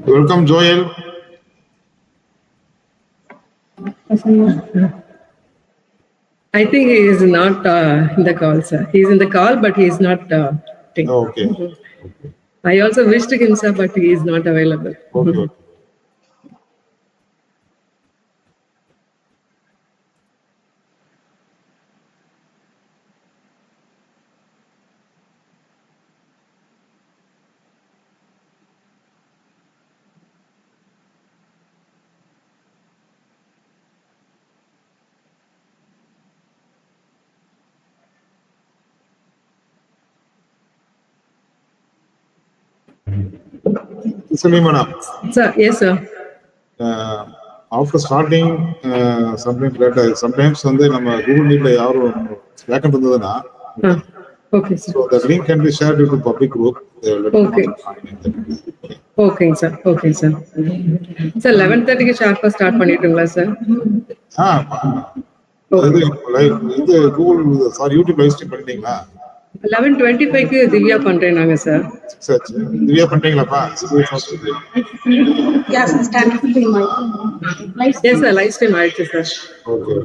Welcome, Joel. I think he is not in the call, sir. He is in the call, but he is not. Okay. I also wished him, sir, but he is not available. Okay. Sir, yes, sir. After starting, sometimes later, sometimes வந்து நம்ம Google Meetல யாரும் vacant இருந்ததுன்னா, okay, sir. So the link can be shared to public group. Okay. Okay, sir. Okay, sir. Sir, 11:30 sharp start பண்ணிட்டீங்களா sir? இது Google YouTube live stream பண்ணிட்டீங்களா? 11:25 திவ்யா பண்றேனாங்க sir. சரி, திவ்யா பண்றீங்களாப்பா? Yes, start with my Yes, sir, live stream ஆயிடுச்சு sir. Okay.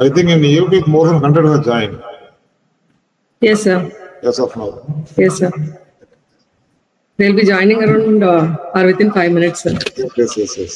I think in YouTube more than 100 have joined. Yes, sir. As of now. Yes, sir. They'll be joining around or within 5 minutes, sir. Yes.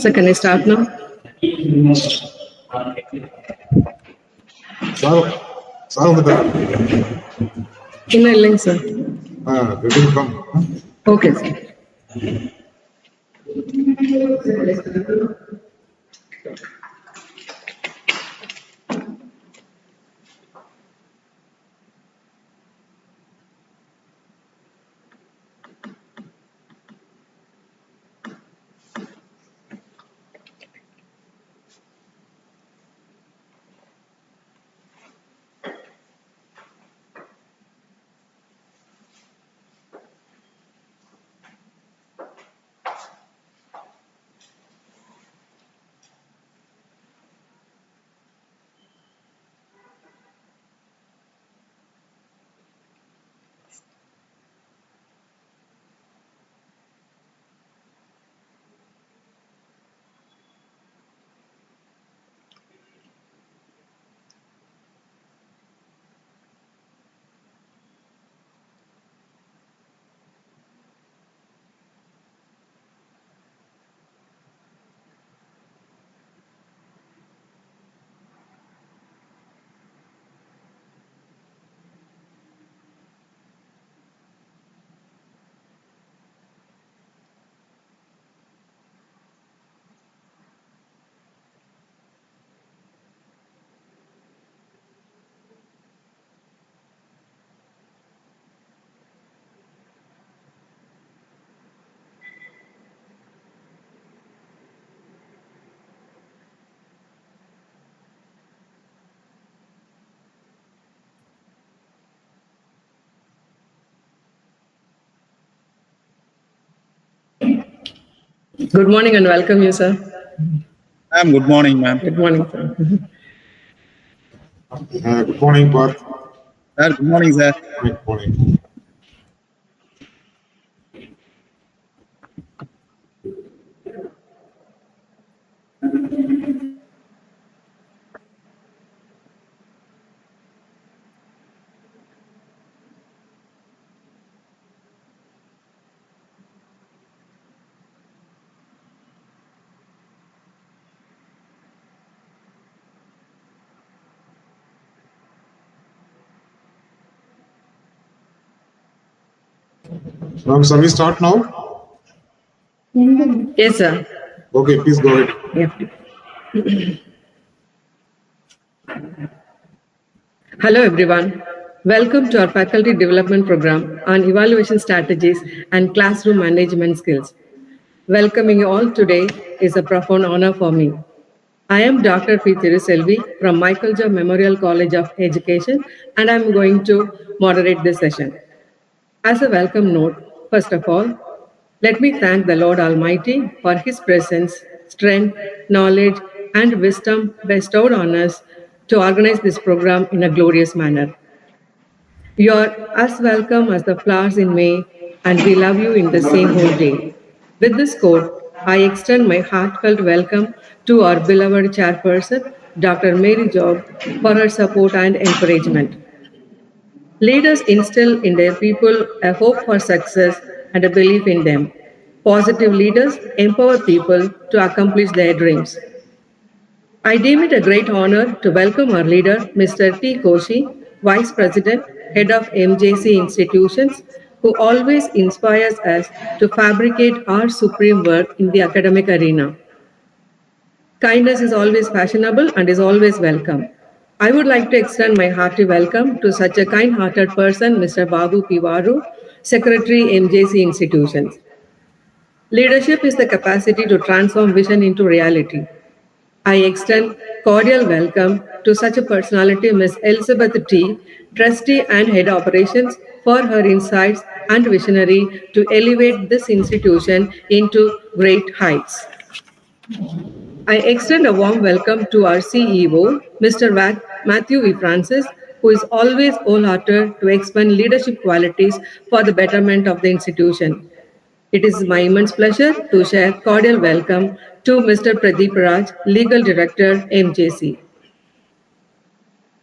So can I start now? Sir வந்துட்டார். இன்னும் இல்லைங்க sir. Come. Okay sir. Good morning and welcome you, sir. Ma'am, good morning, ma'am. Good morning, sir. Good morning, Parth. Sir, good morning, sir. Good morning. Shall we start now? Yes, sir. Okay, please go ahead. Yeah. Hello, everyone. Welcome to our faculty development program on evaluation strategies and classroom management skills. Welcoming you all today is a profound honor for me. I am Dr. P. Thiruselvi from Michael J. Memorial College of Education, and I'm going to moderate this session. As a welcome note, first of all, let me thank the Lord Almighty for His presence, strength, knowledge, and wisdom bestowed on us to organize this program in a glorious manner. You are as welcome as the flowers in May, and we love you in the same whole day. With this quote, I extend my heartfelt welcome to our beloved chairperson, Dr. Mary Job, for her support and encouragement. Leaders instill in their people a hope for success and a belief in them. Positive leaders empower people to accomplish their dreams. I deem it a great honor to welcome our leader, Mr. T. Koshi, Vice President, Head of MJC Institutions, who always inspires us to fabricate our supreme work in the academic arena. Kindness is always fashionable and is always welcome. I would like to extend my hearty welcome to such a kind-hearted person, Mr. Babu Pivaru, Secretary, MJC Institutions. Leadership is the capacity to transform vision into reality. I extend cordial welcome to such a personality, Ms. Elizabeth T., Trustee and Head Operations, for her insights and visionary to elevate this institution into great heights. I extend a warm welcome to our CEO, Mr. Matthew V. Francis, who is always wholehearted to expand leadership qualities for the betterment of the institution. It is my immense pleasure to share cordial welcome to Mr. Pradeep Raj, Legal Director, MJC.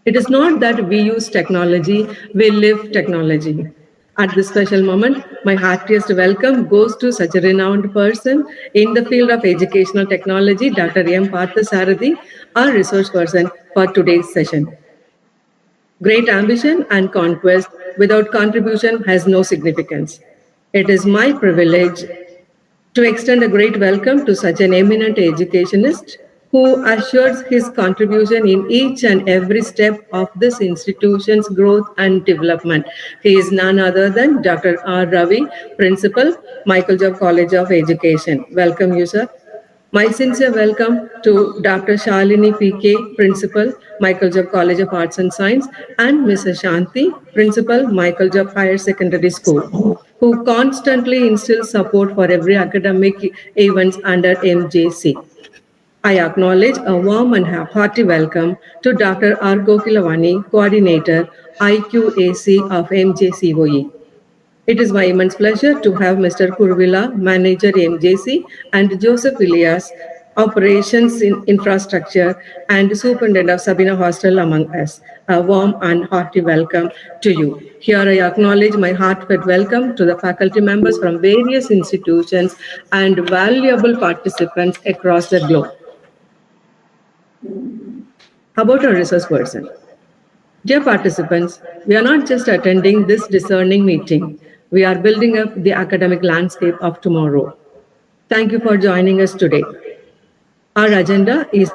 It is not that we use technology, we live technology. At this special moment, my heartiest welcome goes to such a renowned person in the field of educational technology, Dr. M. Parthasarathy, our resource person for today's session. Great ambition and conquest without contribution has no significance. It is my privilege to extend a great welcome to such an eminent educationist who assures his contribution in each and every step of this institution's growth and development. He is none other than Dr. R. Ravi, Principal, Michael Jove College of Education. Welcome you, sir. My sincere welcome to Dr. Shalini P.K., Principal, Michael Jove College of Arts and Science, and Mrs. Shanti, Principal, Michael Jove Higher Secondary School, who constantly instills support for every academic events under MJC. I acknowledge a warm and hearty welcome to Dr. R. Gokilavani, Coordinator, IQAC of MJCOE. It is my immense pleasure to have Mr. Kurvila, Manager MJC, and Joseph Ilias, Operations in Infrastructure, and Superintendent of Sabina Hostel among us. A warm and hearty welcome to you. Here I acknowledge my heartfelt welcome to the faculty members from various institutions and valuable participants across the globe. How about our resource person? Dear participants, we are not just attending this discerning meeting, we are building up the academic landscape of tomorrow. Thank you for joining us today. Our agenda is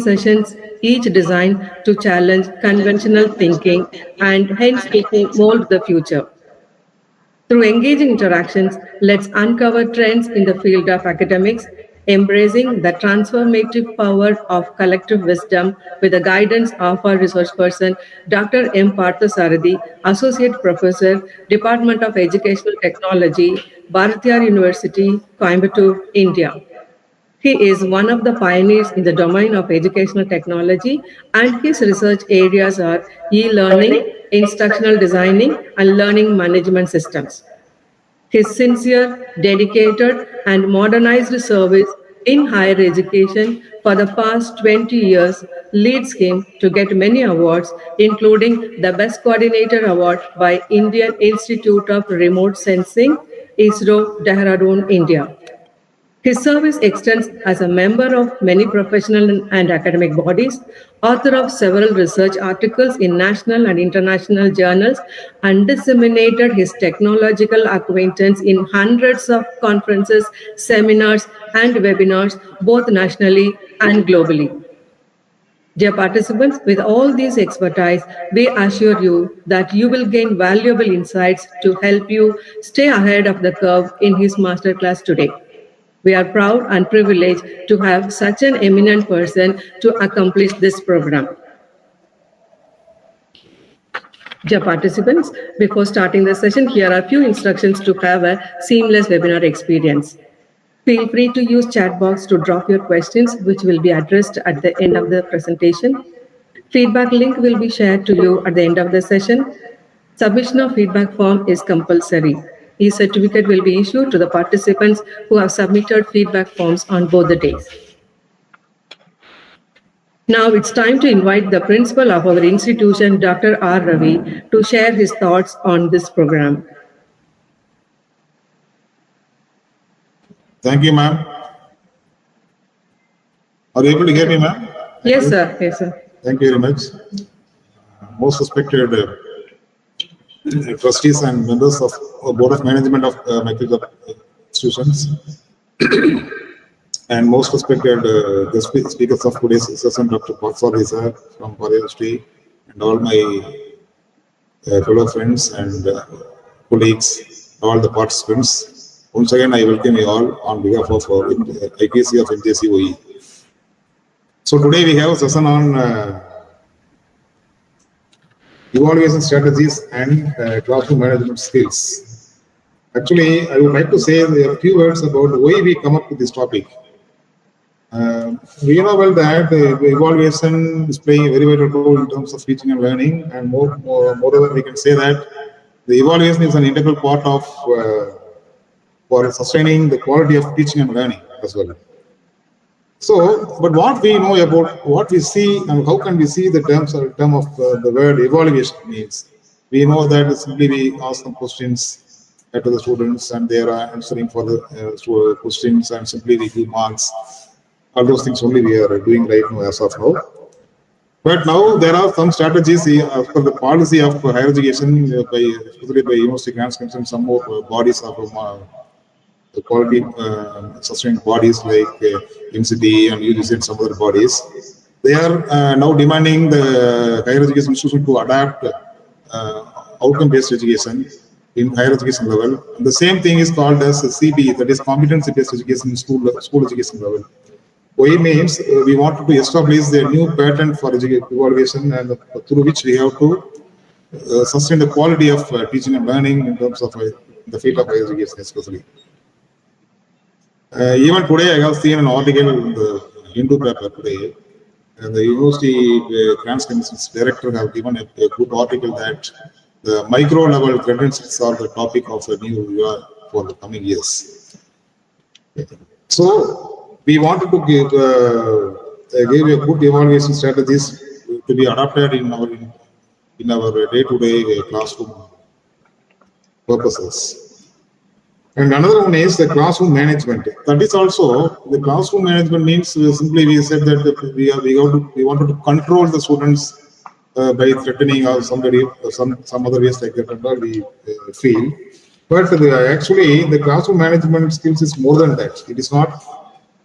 sessions, each designed to challenge conventional thinking and hence to mold the future. Through engaging interactions, let's uncover trends in the field of academics, embracing the transformative power of collective wisdom with the guidance of our resource person, Dr. M. Parthasarathy, Associate Professor, Department of Educational Technology, Bharatiyar University, Coimbatore, India. He is one of the pioneers in the domain of educational technology, and his research areas are e-learning, instructional designing, and learning management systems. His sincere, dedicated, and modernized service in higher education for the past 20 years leads him to get many awards, including the Best Coordinator Award by Indian Institute of Remote Sensing, ISRO, Dehradun, India. His service extends as a member of many professional and academic bodies, author of several research articles in national and international journals, and disseminated his technological acquaintance in hundreds of conferences, seminars, and webinars, both nationally and globally. Dear participants, with all these expertise, we assure you that you will gain valuable insights to help you stay ahead of the curve in his masterclass today. We are proud and privileged to have such an eminent person to accomplish this program. Dear participants, before starting the session, here are a few instructions to have a seamless webinar experience. Feel free to use chat box to drop your questions, which will be addressed at the end of the presentation. Feedback link will be shared to you at the end of the session. Submission of feedback form is compulsory. E-certificate will be issued to the participants who have submitted feedback forms on both the days. Now it's time to invite the principal of our institution, Dr. R. Ravi, to share his thoughts on this program. Thank you, ma'am. Are you able to hear me, ma'am? Yes, sir. Yes, sir. Thank you very much. Most respected trustees and members of Board of Management of Michael Jove institutions, and most respected guest speakers of today's session, Dr. Parthasarathy sir from Pariyasti, and all my fellow friends and colleagues, all the participants. Once again, I welcome you all on behalf of IQAC of MJCOE. So today we have a session on evaluation strategies and classroom management skills. Actually, I would like to say a few words about why we come up with this topic. We know well that evaluation is playing a very vital role in terms of teaching and learning, and moreover, we can say that the evaluation is an integral part of for sustaining the quality of teaching and learning as well. So, but what we know about what we see and how can we see the term of the word evaluation means? We know that simply we ask them questions to the students and they are answering for the questions and simply we give marks. All those things only we are doing right now as of now. But now there are some strategies as per the policy of higher education, especially by University Grants Commission, some more bodies of the quality sustaining bodies like NCT and UGC and some other bodies. They are now demanding the higher education institution to adapt outcome-based education in higher education level. And the same thing is called as CBE, that is competency-based education in school education level. Why means we wanted to establish a new pattern for evaluation and through which we have to sustain the quality of teaching and learning in terms of the field of higher education especially. Even today I have seen an article in the Hindu paper today, and the University Grants Commission's director have given a good article that the micro level credentials are the topic of a new year for the coming years. So we wanted to give a good evaluation strategies to be adopted in our day-to-day classroom purposes. And another one is the classroom management. That is also the classroom management means simply we said that we wanted to control the students by threatening or somebody or some other ways like that. And we feel, but actually the classroom management skills is more than that. It is not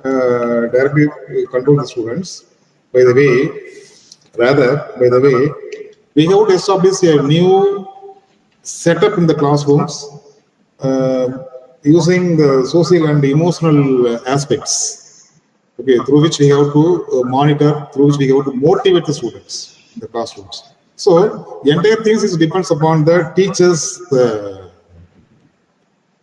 directly control the students. By the way, we have to establish a new setup in the classrooms using the social and emotional aspects, okay, through which we have to monitor, through which we have to motivate the students in the classrooms. So the entire thing depends upon the teachers'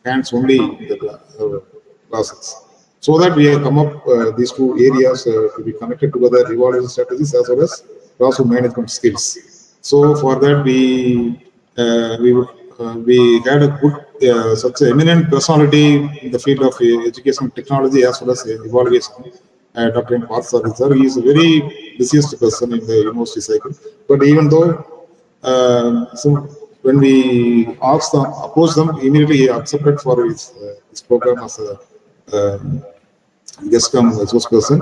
hands only in the classes. So that we have come up these two areas to be connected together, evaluation strategies as well as classroom management skills. So for that we had a good such an eminent personality in the field of education technology as well as evaluation. Dr. M. Parsari sir, he is a very busiest person in the university cycle. But even though when we approached them, immediately he accepted for his program as a guest come resource person.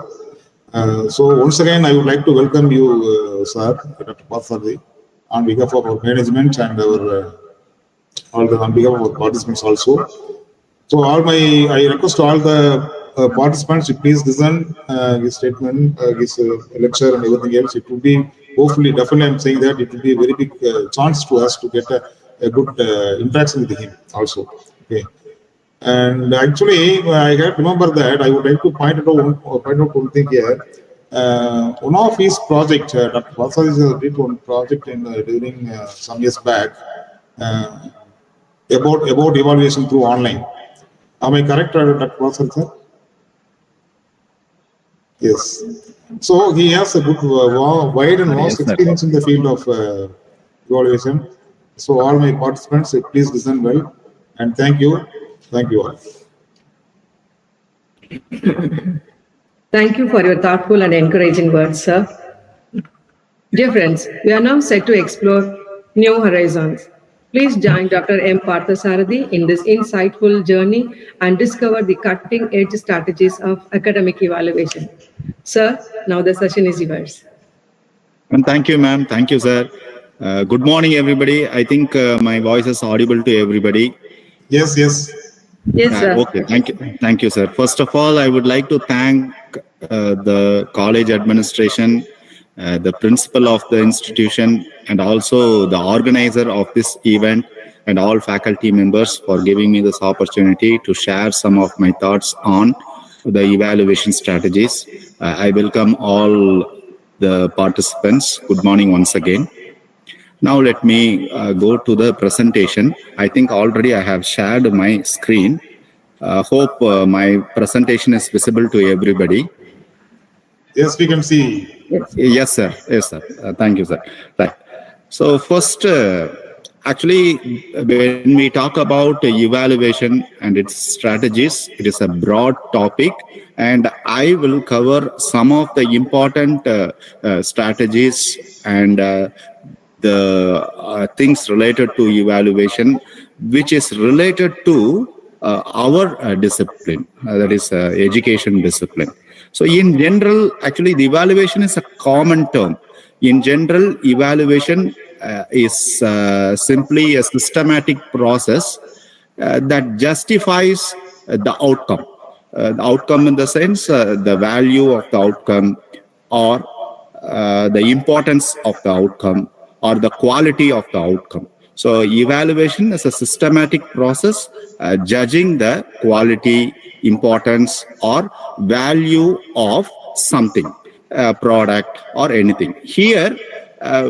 So once again, I would like to welcome you, sir, Dr. Parsari, on behalf of our management and on behalf of our participants also. So I request all the participants to please listen his statement, his lecture and everything else. It will be, hopefully, definitely I'm saying that it will be a very big chance to us to get a good interaction with him also. Okay. And actually, I remember that I would like to point out one thing here. One of his projects, Dr. Parsari did one project during some years back about evaluation through online. Am I correct, Dr. Parsari, sir? Yes. So he has a good, wide and vast experience in the field of evaluation. So all my participants, please listen well, and thank you. Thank you all. Thank you for your thoughtful and encouraging words, sir. Dear friends, we are now set to explore new horizons. Please join Dr. M. Parthasarathi in this insightful journey and discover the cutting-edge strategies of academic evaluation. Sir, now the session is yours. And thank you, ma'am. Thank you, sir. Good morning, everybody. I think my voice is audible to everybody. Yes. Yes, sir. Okay, thank you, sir. First of all, I would like to thank the college administration, the principal of the institution, and also the organizer of this event, and all faculty members for giving me this opportunity to share some of my thoughts on the evaluation strategies. I welcome all the participants. Good morning once again. Now let me go to the presentation. I think already I have shared my screen. Hope my presentation is visible to everybody. Yes, we can see. Yes, sir. Yes, sir. Thank you, sir. Right. So first, actually, when we talk about evaluation and its strategies, it is a broad topic, and I will cover some of the important strategies and the things related to evaluation, which is related to our discipline, that is education discipline. So in general, actually the evaluation is a common term. In general, evaluation is simply a systematic process that justifies the outcome. The outcome in the sense, the value of the outcome, or the importance of the outcome, or the quality of the outcome. So evaluation is a systematic process judging the quality, importance, or value of something, product, or anything. Here,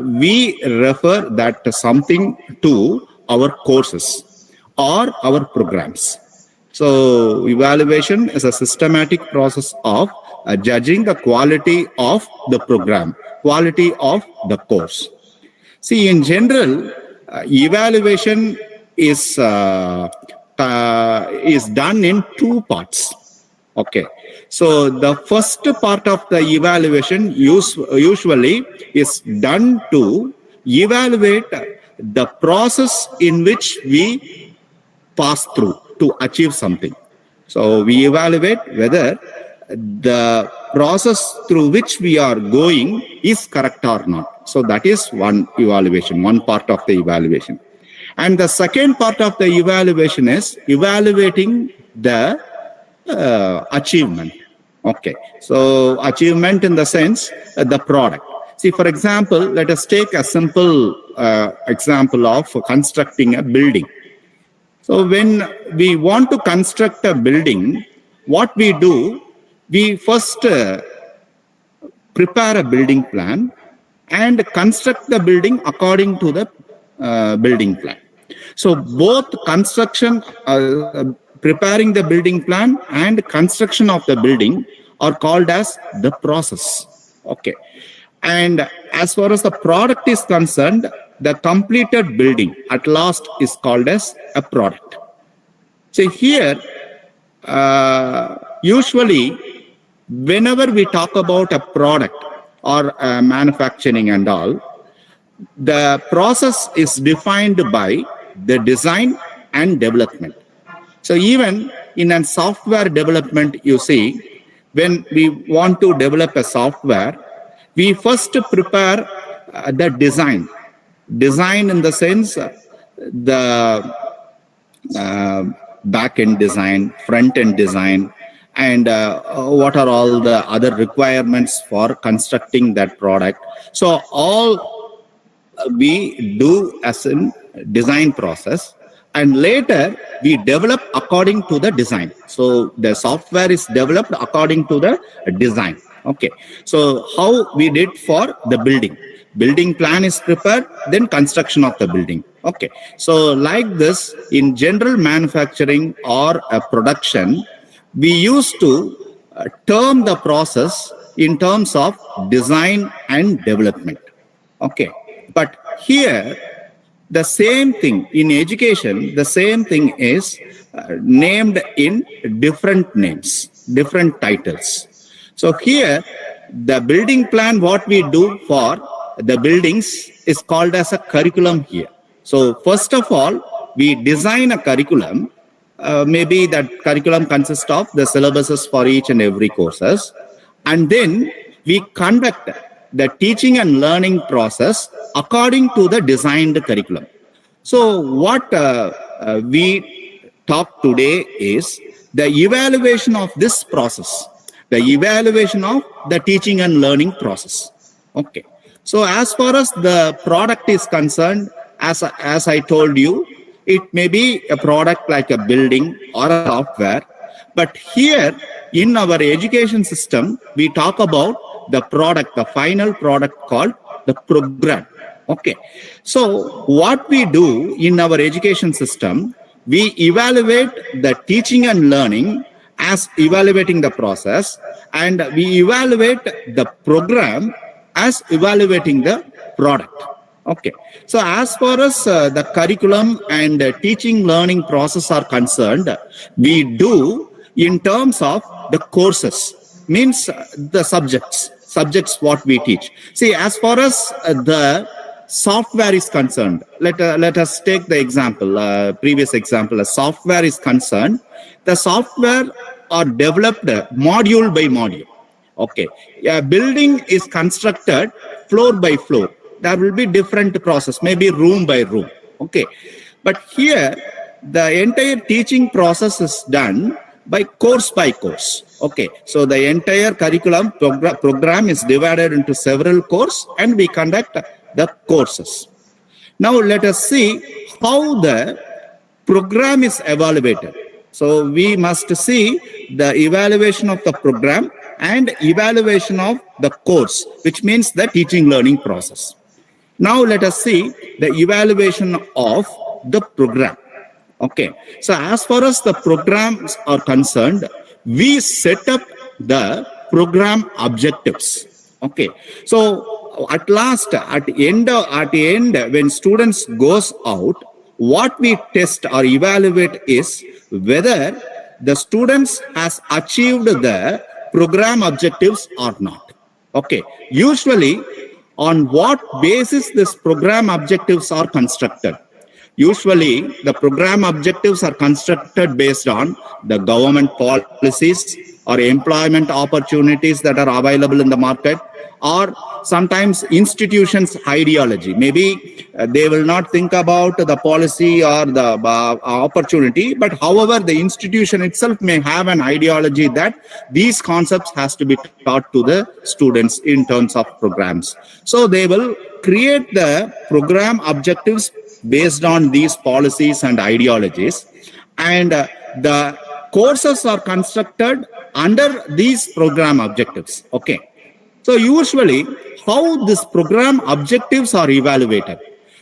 we refer that something to our courses or our programs. So evaluation is a systematic process of judging the quality of the program, quality of the course. See, in general, evaluation is done in two parts. Okay, so the first part of the evaluation usually is done to evaluate the process in which we pass through to achieve something. So we evaluate whether the process through which we are going is correct or not. So that is one evaluation, one part of the evaluation. And the second part of the evaluation is evaluating the achievement. Okay, so achievement in the sense the product. See, for example, let us take a simple example of constructing a building. So when we want to construct a building, what we do, we first prepare a building plan and construct the building according to the building plan. So both construction, preparing the building plan and construction of the building are called as the process. Okay. And as far as the product is concerned, the completed building at last is called as a product. So here, usually, whenever we talk about a product or manufacturing and all, the process is defined by the design and development. So even in a software development, you see, when we want to develop a software, we first prepare the design. Design in the sense, the back-end design, front-end design, and what are all the other requirements for constructing that product. So all we do as in design process, and later we develop according to the design. So the software is developed according to the design. Okay, so how we did for the building. Building plan is prepared, then construction of the building. Okay, so like this, in general manufacturing or a production, we used to term the process in terms of design and development. Okay, but here, the same thing in education, the same thing is named in different names, different titles. So here, the building plan, what we do for the buildings is called as a curriculum here. So first of all, we design a curriculum. Maybe that curriculum consists of the syllabuses for each and every courses. And then we conduct the teaching and learning process according to the designed curriculum. So what we talk today is the evaluation of this process, the evaluation of the teaching and learning process. Okay. So as far as the product is concerned, as I told you, it may be a product like a building or a software, But here in our education system, we talk about the product, the final product called the program. Okay. So what we do in our education system, we evaluate the teaching and learning as evaluating the process, and we evaluate the program as evaluating the product. Okay. So as far as the curriculum and teaching learning process are concerned, we do in terms of the courses, means the subjects what we teach. See, as far as the software is concerned, let us take the example, previous example, a software is concerned. The software are developed module by module. Okay, a building is constructed floor by floor. There will be different process, maybe room by room. Okay, but here the entire teaching process is done by course. Okay, so the entire curriculum program is divided into several courses, and we conduct the courses. Now let us see how the program is evaluated. So we must see the evaluation of the program and evaluation of the course, which means the teaching learning process. Now let us see the evaluation of the program. Okay, so as far as the programs are concerned, we set up the program objectives. Okay, so at last, at the end, when students goes out, what we test or evaluate is whether the students has achieved the program objectives or not. Okay, usually on what basis this program objectives are constructed? Usually the program objectives are constructed based on the government policies or employment opportunities that are available in the market, or sometimes institutions' ideology. Maybe they will not think about the policy or the opportunity, but however, the institution itself may have an ideology that these concepts has to be taught to the students in terms of programs. So they will create the program objectives based on these policies and ideologies, and the courses are constructed under these program objectives. Okay. So usually how this program objectives are evaluated.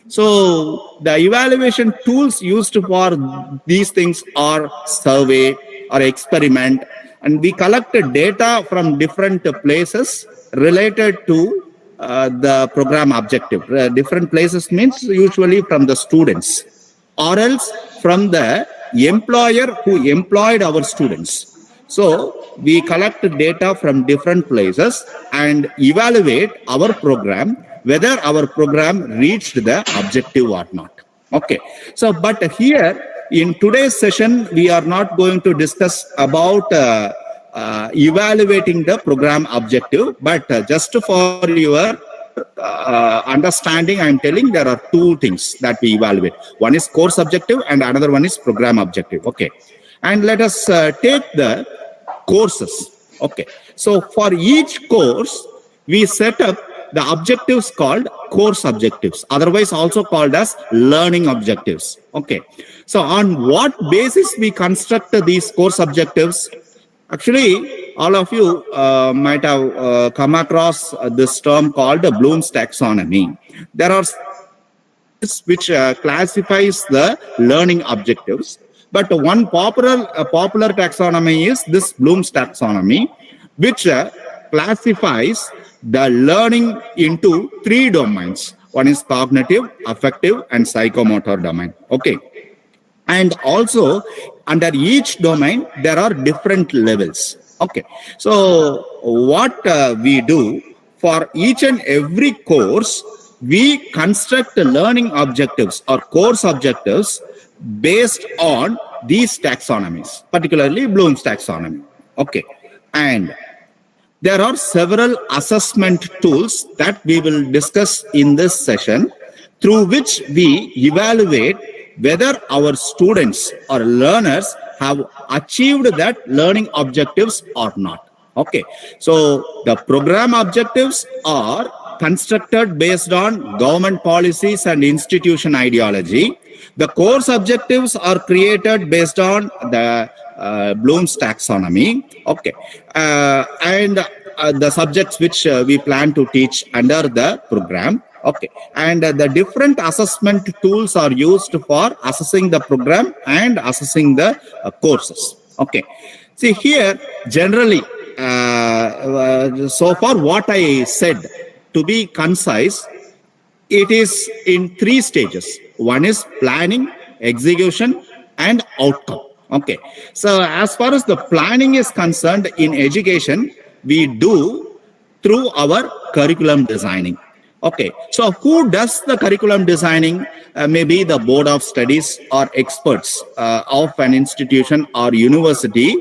So the evaluation tools used for these things are survey or experiment, and we collect data from different places related to the program objective. Different places means usually from the students or else from the employer who employed our students. So we collect data from different places and evaluate our program, whether our program reached the objective or not. Okay. So, but here in today's session, we are not going to discuss about evaluating the program objective, but just for your understanding, I am telling there are two things that we evaluate. One is course objective and another one is program objective. Okay. And let us take the courses. Okay. So for each course, we set up the objectives called course objectives, otherwise also called as learning objectives. Okay. So on what basis we construct these course objectives? Actually, all of you might have come across this term called Bloom's taxonomy. There are which classifies the learning objectives, but one popular taxonomy is this Bloom's taxonomy, which classifies the learning into three domains. One is cognitive, affective, and psychomotor domain. Okay. And also under each domain, there are different levels. Okay. So what we do for each and every course, we construct learning objectives or course objectives based on these taxonomies, particularly Bloom's taxonomy. Okay. And there are several assessment tools that we will discuss in this session, through which we evaluate whether our students or learners have achieved that learning objectives or not. Okay. So the program objectives are constructed based on government policies and institution ideology. The course objectives are created based on the Bloom's taxonomy. Okay. And the subjects which we plan to teach under the program. Okay. And the different assessment tools are used for assessing the program and assessing the courses. Okay. See here, generally, so far what I said, to be concise, it is in 3 stages. One is planning, execution, and outcome. Okay. So as far as the planning is concerned in education, we do through our curriculum designing. Okay. So who does the curriculum designing? Maybe the board of studies or experts of an institution or university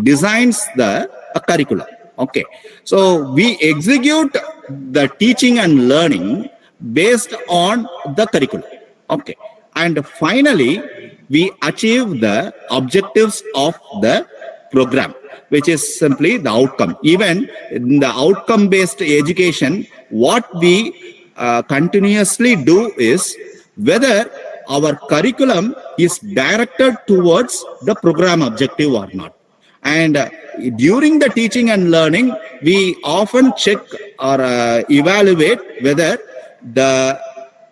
designs the curriculum. Okay. So we execute the teaching and learning based on the curriculum. Okay. And finally, we achieve the objectives of the program, which is simply the outcome. Even in the outcome-based education, what we continuously do is whether our curriculum is directed towards the program objective or not. And during the teaching and learning, we often check or evaluate whether the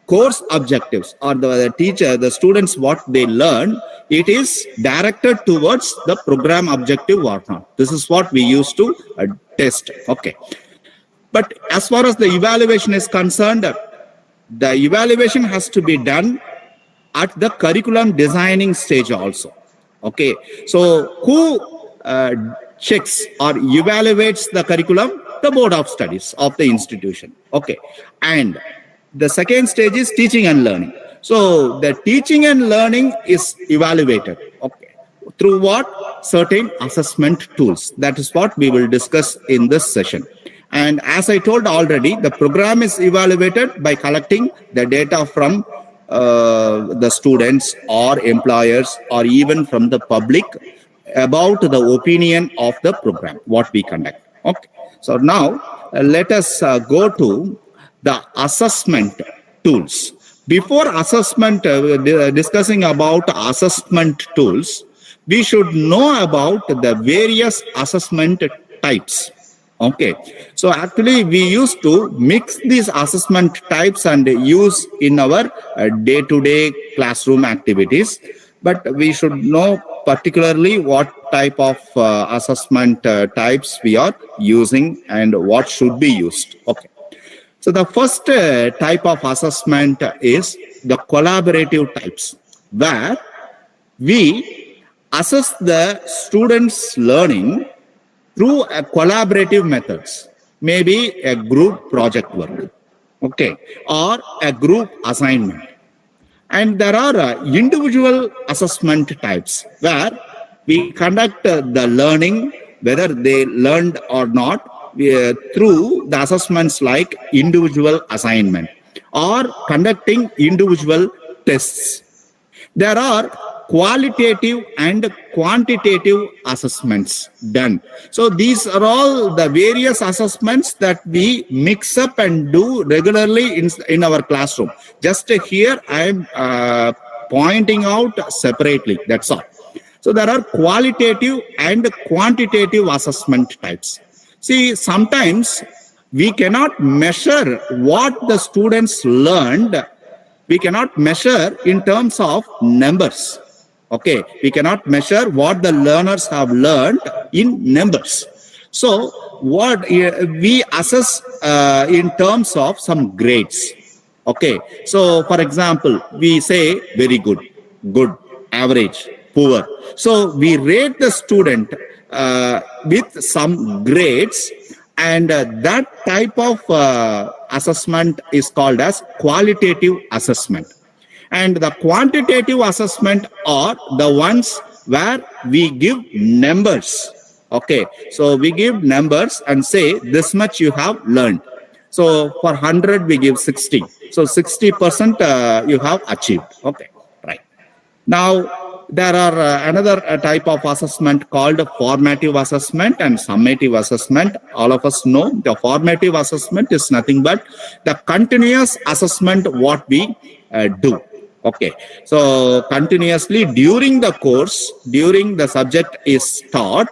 course objectives or the students, what they learn, it is directed towards the program objective or not. This is what we used to test. Okay. But as far as the evaluation is concerned, the evaluation has to be done at the curriculum designing stage also. Okay. So who checks or evaluates the curriculum? The board of studies of the institution. Okay. And the second stage is teaching and learning. So the teaching and learning is evaluated. Okay. Through what? Certain assessment tools. That is what we will discuss in this session. And as I told already, the program is evaluated by collecting the data from the students or employers or even from the public about the opinion of the program, what we conduct. Okay. So now let us go to the assessment tools. Before assessment, discussing about assessment tools, we should know about the various assessment types. Okay. So actually we used to mix these assessment types and use in our day-to-day classroom activities. But we should know particularly what type of assessment types we are using and what should be used. Okay. So the first type of assessment is the collaborative types, where we assess the students' learning through a collaborative methods, maybe a group project work, okay, or a group assignment. And there are individual assessment types where we conduct the learning, whether they learned or not, through the assessments like individual assignment or conducting individual tests. There are qualitative and quantitative assessments done. So these are all the various assessments that we mix up and do regularly in our classroom. Just here I am pointing out separately, that's all. So there are qualitative and quantitative assessment types. See, sometimes we cannot measure what the students learned. We cannot measure in terms of numbers. Okay, we cannot measure what the learners have learned in numbers. So what we assess in terms of some grades. Okay, so for example, we say very good, good, average, poor. So we rate the student with some grades, and that type of assessment is called as qualitative assessment. And the quantitative assessment are the ones where we give numbers. Okay, so we give numbers and say this much you have learned. So for 100 we give 60. So 60% you have achieved. Okay, right. Now there are another type of assessment called formative assessment and summative assessment. All of us know the formative assessment is nothing but the continuous assessment what we do. Okay, so continuously during the course, during the subject is taught,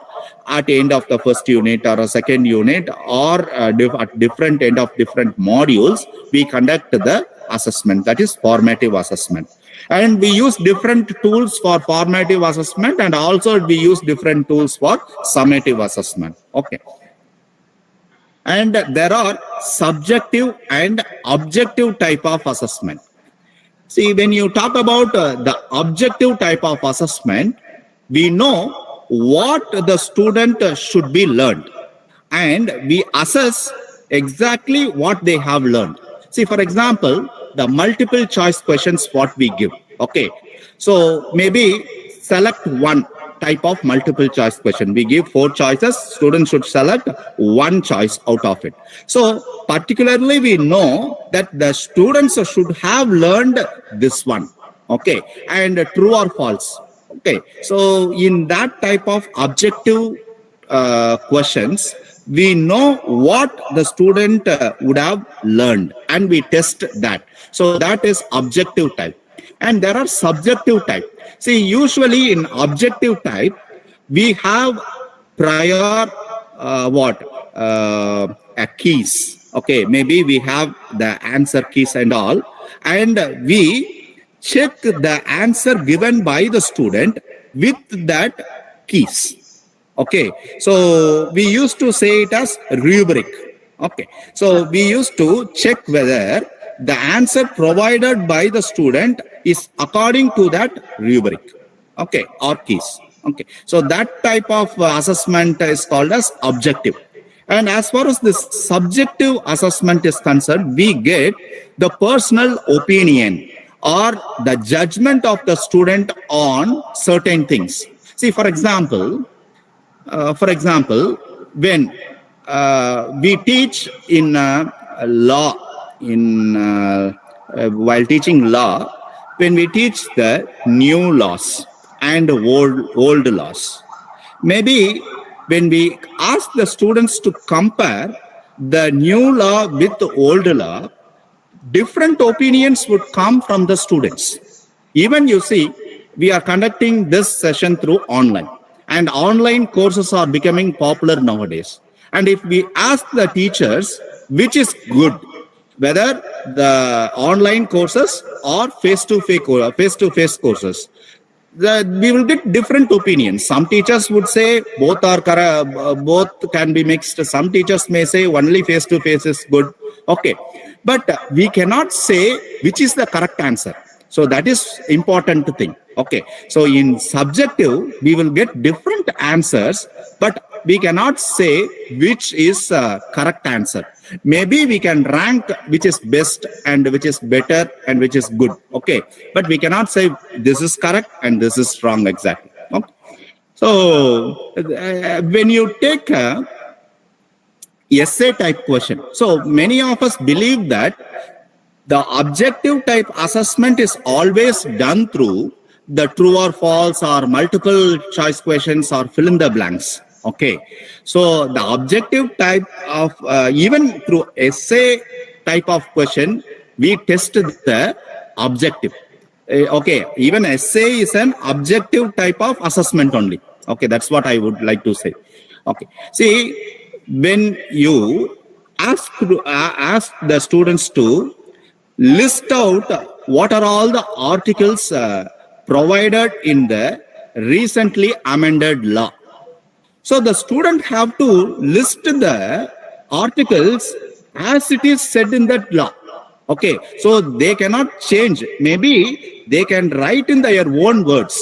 at the end of the first unit or a second unit, or at different end of different modules, we conduct the assessment, that is formative assessment. And we use different tools for formative assessment, and also we use different tools for summative assessment. Okay. And there are subjective and objective type of assessment. See, when you talk about the objective type of assessment, we know what the student should be learned, and we assess exactly what they have learned. See, for example, the multiple choice questions what we give. Okay, so maybe select one type of multiple choice question. We give 4 choices. Students should select one choice out of it. So particularly we know that the students should have learned this one. Okay, and true or false. Okay, so in that type of objective questions, we know what the student would have learned, and we test that. So that is objective type. And there are subjective type. See, usually in objective type, we have prior keys. Okay, maybe we have the answer keys and all, and we check the answer given by the student with that keys. Okay, so we used to say it as rubric. Okay, so we used to check whether the answer provided by the student is according to that rubric. Okay, or keys. Okay, so that type of assessment is called as objective. And as far as this subjective assessment is concerned, we get the personal opinion or the judgment of the student on certain things. See, for example, when we teach in law, while teaching law, when we teach the new laws and old laws, maybe when we ask the students to compare the new law with the old law, different opinions would come from the students. Even you see, we are conducting this session through online, and online courses are becoming popular nowadays. And if we ask the teachers which is good, whether the online courses or face-to-face courses, we will get different opinions. Some teachers would say both can be mixed. Some teachers may say only face-to-face is good. Okay, but we cannot say which is the correct answer. So that is important thing. Okay, so in subjective, we will get different answers, but we cannot say which is correct answer. Maybe we can rank which is best and which is better and which is good. Okay, but we cannot say this is correct and this is wrong exactly. Okay? So when you take a essay type question, so many of us believe that the objective type assessment is always done through the true or false or multiple choice questions or fill in the blanks. Okay, so the objective type of even through essay type of question, we test the objective. Okay, even essay is an objective type of assessment only. Okay, that's what I would like to say. Okay, see, when you ask the students to list out what are all the articles provided in the recently amended law. So the student have to list the articles as it is said in that law. Okay, so they cannot change. Maybe they can write in their own words,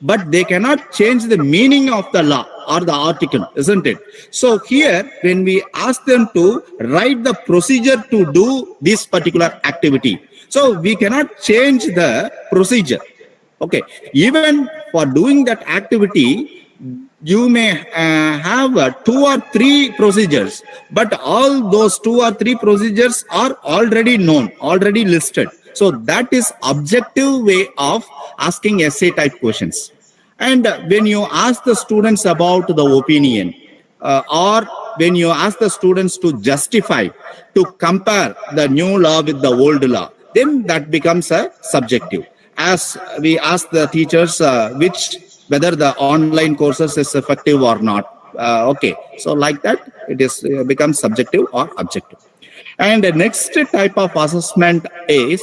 but they cannot change the meaning of the law or the article, isn't it? So here, when we ask them to write the procedure to do this particular activity, so we cannot change the procedure. Okay, even for doing that activity, you may have 2 or 3 procedures, but all those 2 or 3 procedures are already known, already listed. So that is objective way of asking essay type questions. And when you ask the students about the opinion, or when you ask the students to justify, to compare the new law with the old law, then that becomes a subjective. as we ask the teachers whether the online courses is effective or not. Okay, so like that, it is becomes subjective or objective. And the next type of assessment is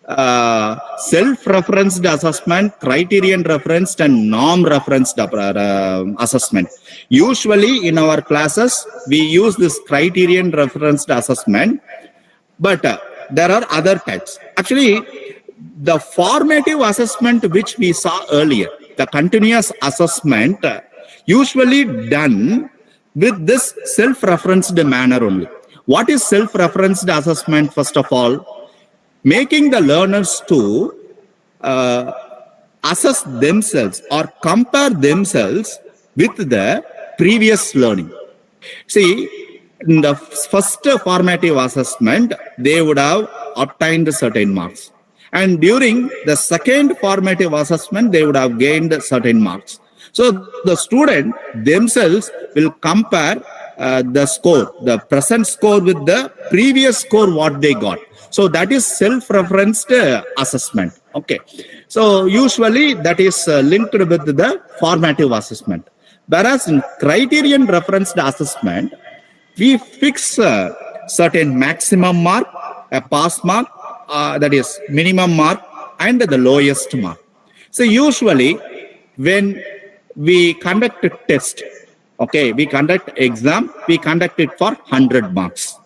self-referenced assessment, criterion referenced, and norm-referenced assessment. Usually in our classes, we use this criterion referenced assessment, but there are other types. Actually, the formative assessment which we saw earlier, the continuous assessment, usually done with this self-referenced manner only. What is self-referenced assessment? First of all, making the learners to assess themselves or compare themselves with the previous learning. See, in the first formative assessment, they would have obtained certain marks. And during the second formative assessment, they would have gained certain marks. So the student themselves will compare the score, the present score with the previous score, what they got. So that is self-referenced assessment. Okay. So usually that is linked with the formative assessment. Whereas in criterion referenced assessment, we fix a certain maximum mark, a pass mark, that is minimum mark, and the lowest mark. So usually when we conduct a test, okay, we conduct exam, we conduct it for 100 marks.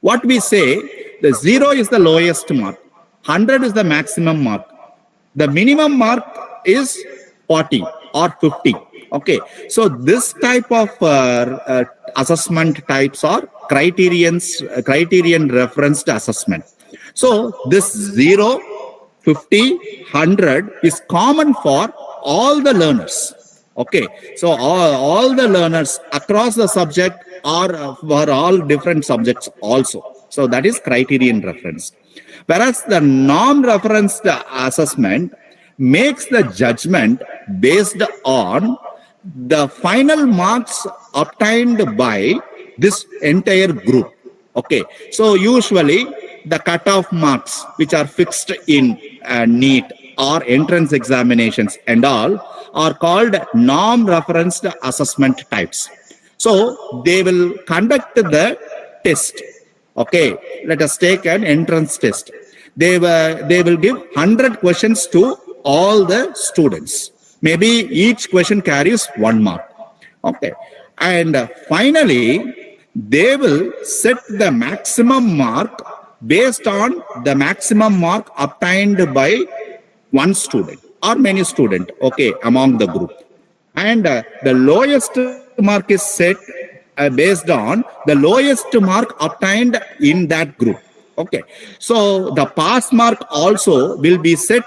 What we say, the 0 is the lowest mark, 100 is the maximum mark, the minimum mark is 40 or 50. Okay, so this type of assessment types are criterion referenced assessment. So this 0, 50, 100 is common for all the learners. Okay, so all the learners across the subject or for all different subjects also. So that is criterion referenced. Whereas the norm referenced assessment makes the judgment based on the final marks obtained by this entire group. Okay, so usually the cutoff marks which are fixed in NEET or entrance examinations and all are called norm referenced assessment types. So they will conduct the test. Okay, let us take an entrance test. They will give 100 questions to all the students. Maybe each question carries 1 mark. Okay, and finally they will set the maximum mark based on the maximum mark obtained by one student or many students, okay, among the group. And the lowest mark is set based on the lowest mark obtained in that group. Okay, so the pass mark also will be set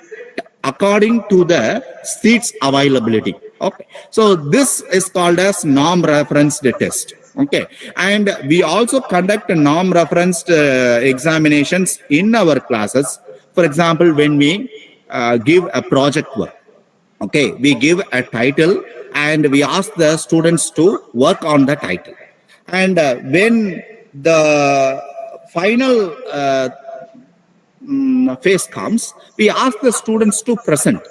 according to the seats availability. Okay, so this is called as norm referenced test. Okay, and we also conduct norm referenced examinations in our classes. For example, when we give a project work, okay, we give a title and we ask the students to work on the title. And when the final phase comes, we ask the students to present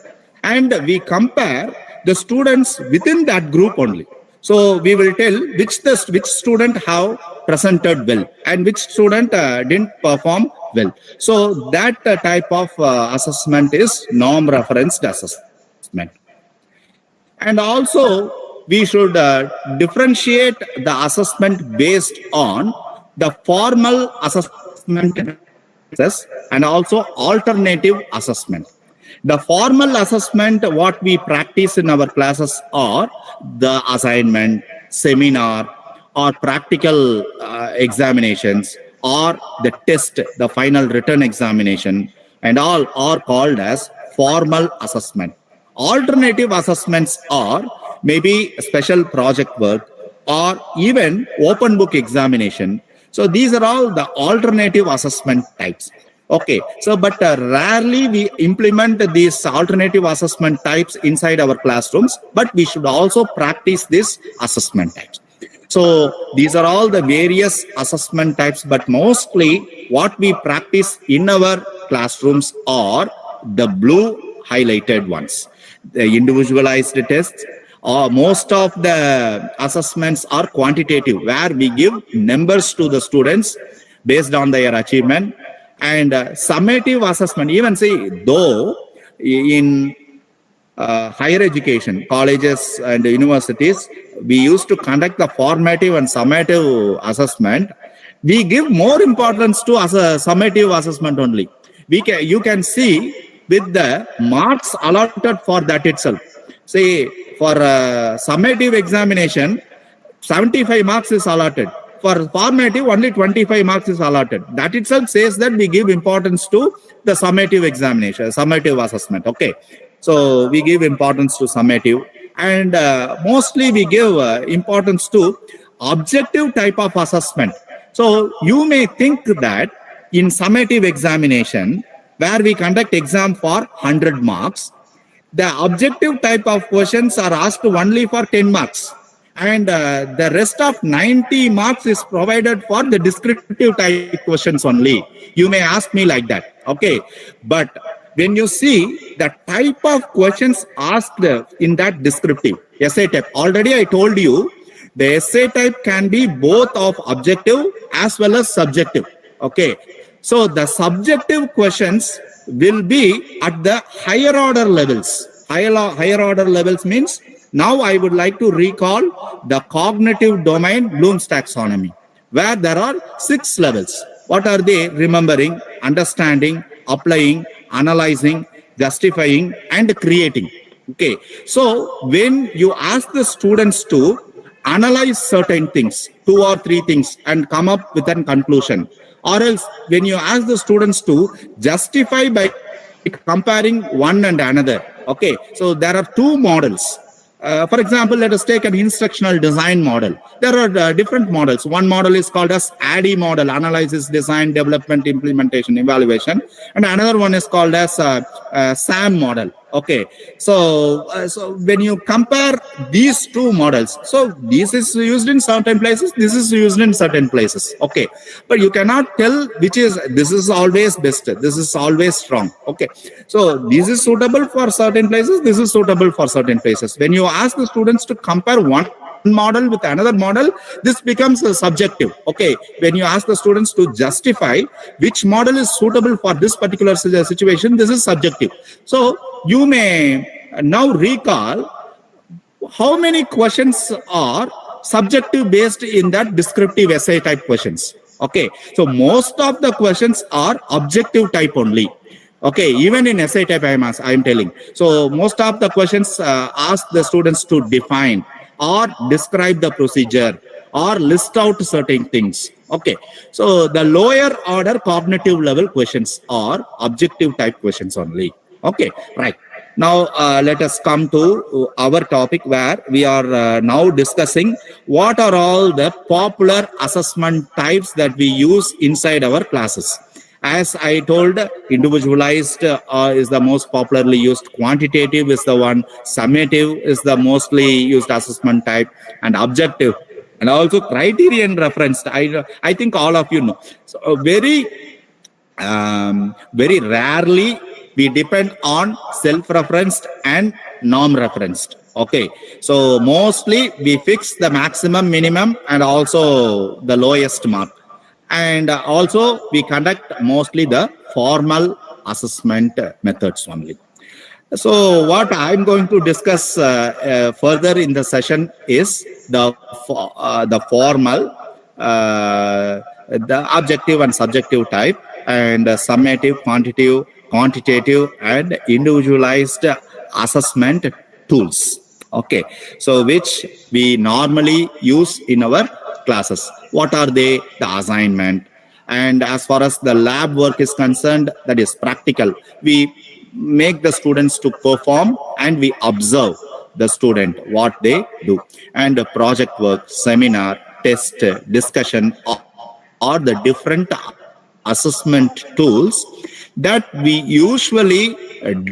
and we compare the students within that group only. So we will tell which student have presented well and which student didn't perform well. So that type of assessment is norm referenced assessment. And also we should differentiate the assessment based on the formal assessment and also alternative assessment. The formal assessment, what we practice in our classes are the assignment, seminar, or practical examinations, or the test, the final written examination, and all are called as formal assessment. Alternative assessments are maybe special project work or even open book examination. So these are all the alternative assessment types. Okay, so but rarely we implement these alternative assessment types inside our classrooms, but we should also practice these assessment types. So these are all the various assessment types, but mostly what we practice in our classrooms are the blue highlighted ones. The individualized tests, most of the assessments are quantitative, where we give numbers to the students based on their achievement. And summative assessment, even say, though in higher education, colleges and universities, we used to conduct the formative and summative assessment. We give more importance to summative assessment only. You can see with the marks allotted for that itself. Say for summative examination, 75 marks is allotted. For formative, only 25 marks is allotted. That itself says that we give importance to the summative examination, summative assessment. Okay. So we give importance to summative, and mostly we give importance to objective type of assessment. So you may think that in summative examination, where we conduct exam for 100 marks, the objective type of questions are asked only for 10 marks. And the rest of 90 marks is provided for the descriptive type questions only. You may ask me like that. Okay. But when you see the type of questions asked in that descriptive essay type, already I told you, the essay type can be both of objective as well as subjective. Okay. So the subjective questions will be at the higher order levels. Higher order levels means, now I would like to recall the cognitive domain Bloom's taxonomy, where there are 6 levels. What are they? Remembering, understanding, applying, analyzing, justifying, and creating. Okay. So when you ask the students to analyze certain things, 2 or 3 things, and come up with a conclusion, or else when you ask the students to justify by comparing one and another. Okay. So there are 2 models. For example, let us take an instructional design model. There are different models. One model is called as ADDIE model, analysis, design, development, implementation, evaluation. And another one is called as SAM model. Okay. So when you compare these 2 models, so this is used in certain places, this is used in certain places. Okay. But you cannot tell this is always best, this is always strong. Okay. So this is suitable for certain places, this is suitable for certain places. When you ask the students to compare one model with another model, this becomes subjective. Okay. When you ask the students to justify which model is suitable for this particular situation, this is subjective. So you may now recall how many questions are subjective based in that descriptive essay type questions. Okay. So most of the questions are objective type only. Okay, even in essay type, I am telling. So most of the questions ask the students to define or describe the procedure or list out certain things. Okay, so the lower order cognitive level questions are objective type questions only. Okay, right. Now let us come to our topic, where we are now discussing what are all the popular assessment types that we use inside our classes. As I told, individualized is the most popularly used, quantitative is the one, summative is the mostly used assessment type, and objective, and also criterion referenced. I think all of you know. So very rarely we depend on self-referenced and norm-referenced. Okay, so mostly we fix the maximum, minimum, and also the lowest mark. And also we conduct mostly the formal assessment methods only. So what I'm going to discuss further in the session is the formal, the objective and subjective type, and summative, quantitative, and individualized assessment tools. Okay, so which we normally use in our classes. What are they? The assignment. And as far as the lab work is concerned, that is practical. We make the students to perform and we observe the student, what they do. And the project work, seminar, test, discussion are the different assessment tools that we usually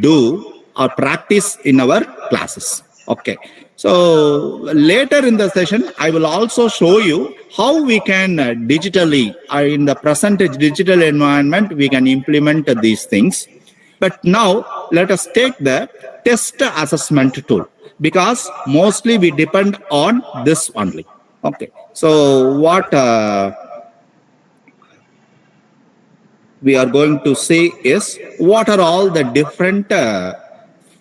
do or practice in our classes. Okay. So later in the session, I will also show you how we can digitally, in the present digital environment, we can implement these things. But now let us take the test assessment tool, because mostly we depend on this only. Okay, so what we are going to see is what are all the different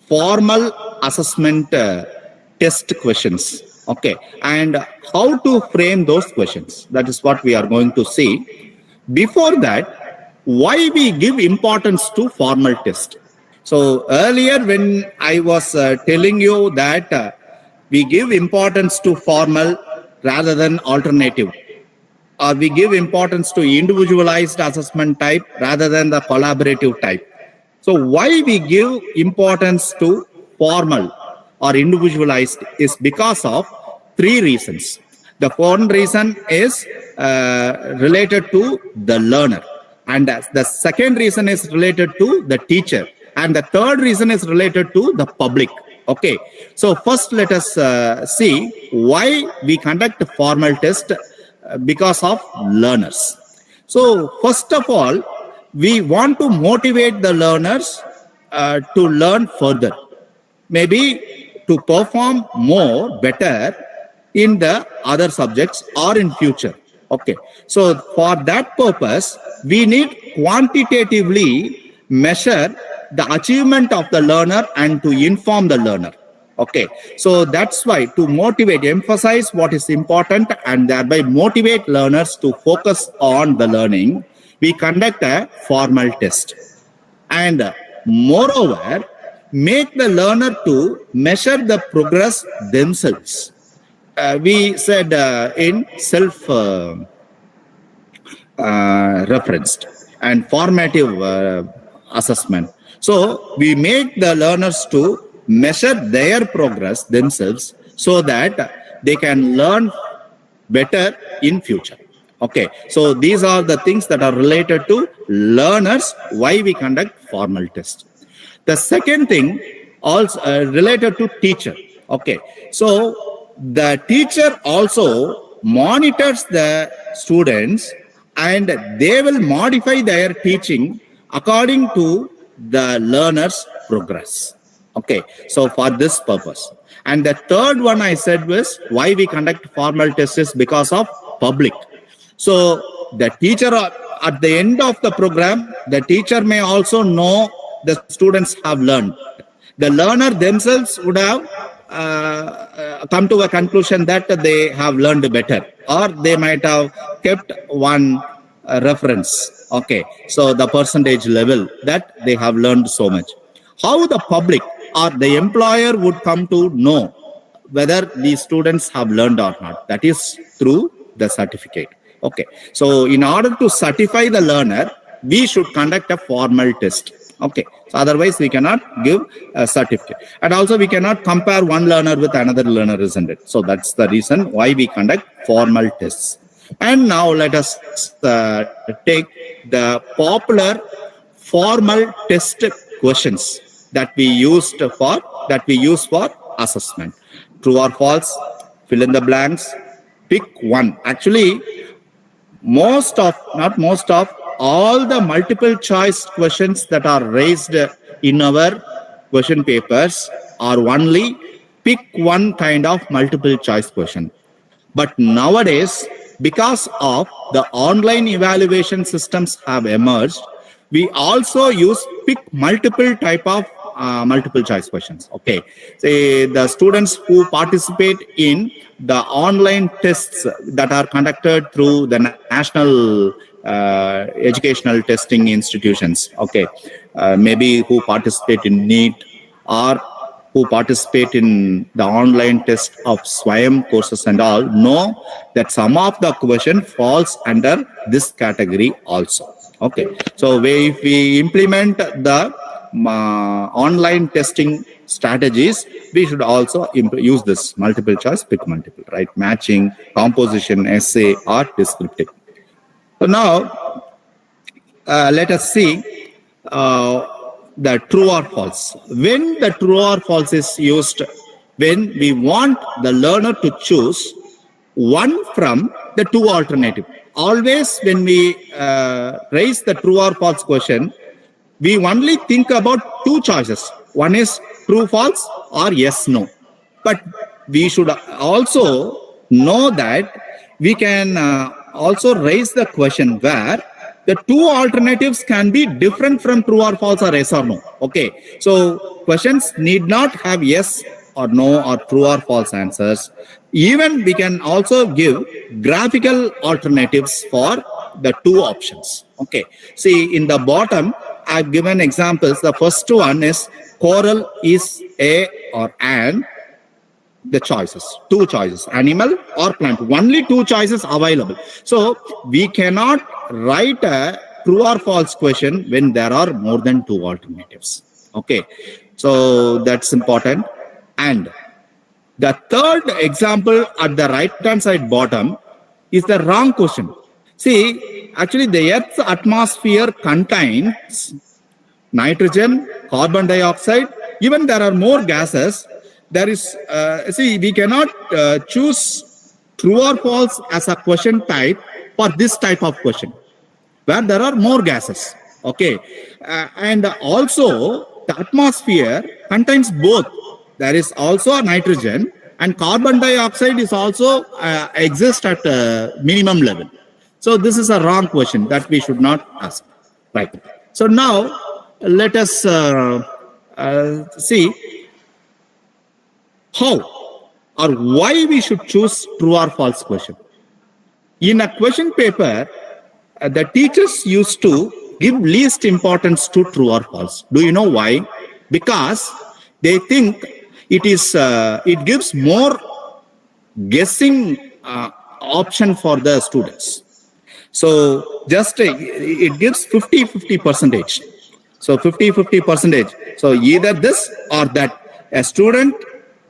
formal assessment test questions. Okay, and how to frame those questions. That is what we are going to see. Before that, why we give importance to formal test. So earlier when I was telling you that we give importance to formal rather than alternative, or we give importance to individualized assessment type rather than the collaborative type. So why we give importance to formal or individualized is because of three reasons. The one reason is related to the learner, and the second reason is related to the teacher, and the third reason is related to the public. Okay, so first let us see why we conduct a formal test because of learners. So first of all, we want to motivate the learners to learn further, maybe to perform more better in the other subjects or in future. Okay, so for that purpose, we need quantitatively measure the achievement of the learner and to inform the learner. Okay, so that's why to motivate, emphasize what is important and thereby motivate learners to focus on the learning, we conduct a formal test. And moreover, make the learner to measure the progress themselves. We said in self-referenced and formative assessment. So we make the learners to measure their progress themselves so that they can learn better in future. Okay, so these are the things that are related to learners, why we conduct formal tests. The second thing also related to teacher. Okay, so the teacher also monitors the students and they will modify their teaching according to the learner's progress. Okay, so for this purpose. And the third one I said was why we conduct formal tests is because of public. So the teacher at the end of the program, the teacher may also know the students have learned. The learner themselves would have come to a conclusion that they have learned better, or they might have kept one reference. Okay, so the percentage level that they have learned so much. How the public or the employer would come to know whether these students have learned or not? That is through the certificate. Okay, so in order to certify the learner, we should conduct a formal test. Okay, so otherwise we cannot give a certificate. And also we cannot compare one learner with another learner, isn't it? So that's the reason why we conduct formal tests. And now let us take the popular formal test questions that we use for assessment. True or false, fill in the blanks, pick one. Actually, all the multiple choice questions that are raised in our question papers are only pick one kind of multiple choice question. But nowadays, because of the online evaluation systems have emerged, we also use pick multiple type of multiple choice questions. Okay, say the students who participate in the online tests that are conducted through the national educational testing institutions. Okay, maybe who participate in NEET or who participate in the online test of SWAYAM courses and all know that some of the question falls under this category also. Okay, so if we implement the online testing strategies, we should also use this multiple choice, pick multiple, right? Matching, composition, essay, or descriptive. So now, let us see the true or false. When the true or false is used, when we want the learner to choose one from the two alternative. Always when we raise the true or false question, we only think about two choices. One is true, false, or yes, no. But we should also know that we can also raise the question where the two alternatives can be different from true or false or yes or no. Okay, so questions need not have yes or no or true or false answers. Even we can also give graphical alternatives for the two options. Okay, see in the bottom I've given examples. The first one is coral is a or an. The choices, two choices, animal or plant, only two choices available. So we cannot write a true or false question when there are more than two alternatives. Okay, so that's important. And the third example at the right hand side bottom is the wrong question. See, actually the Earth's atmosphere contains nitrogen, carbon dioxide, even there are more gases. There is, we cannot choose true or false as a question type for this type of question, where there are more gases. Okay, and also the atmosphere contains both. There is also a nitrogen, and carbon dioxide is also exists at a minimum level. So this is a wrong question that we should not ask. Right. So now let us see how or why we should choose true or false question. In a question paper, the teachers used to give least importance to true or false. Do you know why? Because they think it gives more guessing option for the students. So just it gives 50-50 percentage. So 50-50 percentage. So either this or that. A student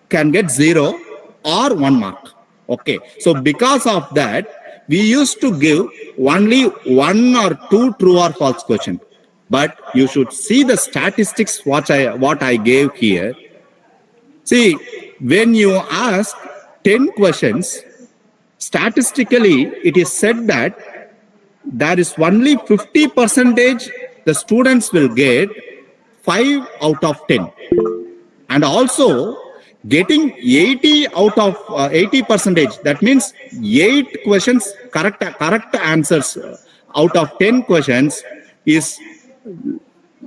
can get 0 or 1 mark. Okay. So because of that, we used to give only 1 or 2 true or false question. But you should see the statistics what I gave here. See, when you ask 10 questions, statistically it is said that there is only 50 percentage the students will get 5 out of 10. And also getting 80 out of 80 percentage, that means 8 questions correct answers out of 10 questions is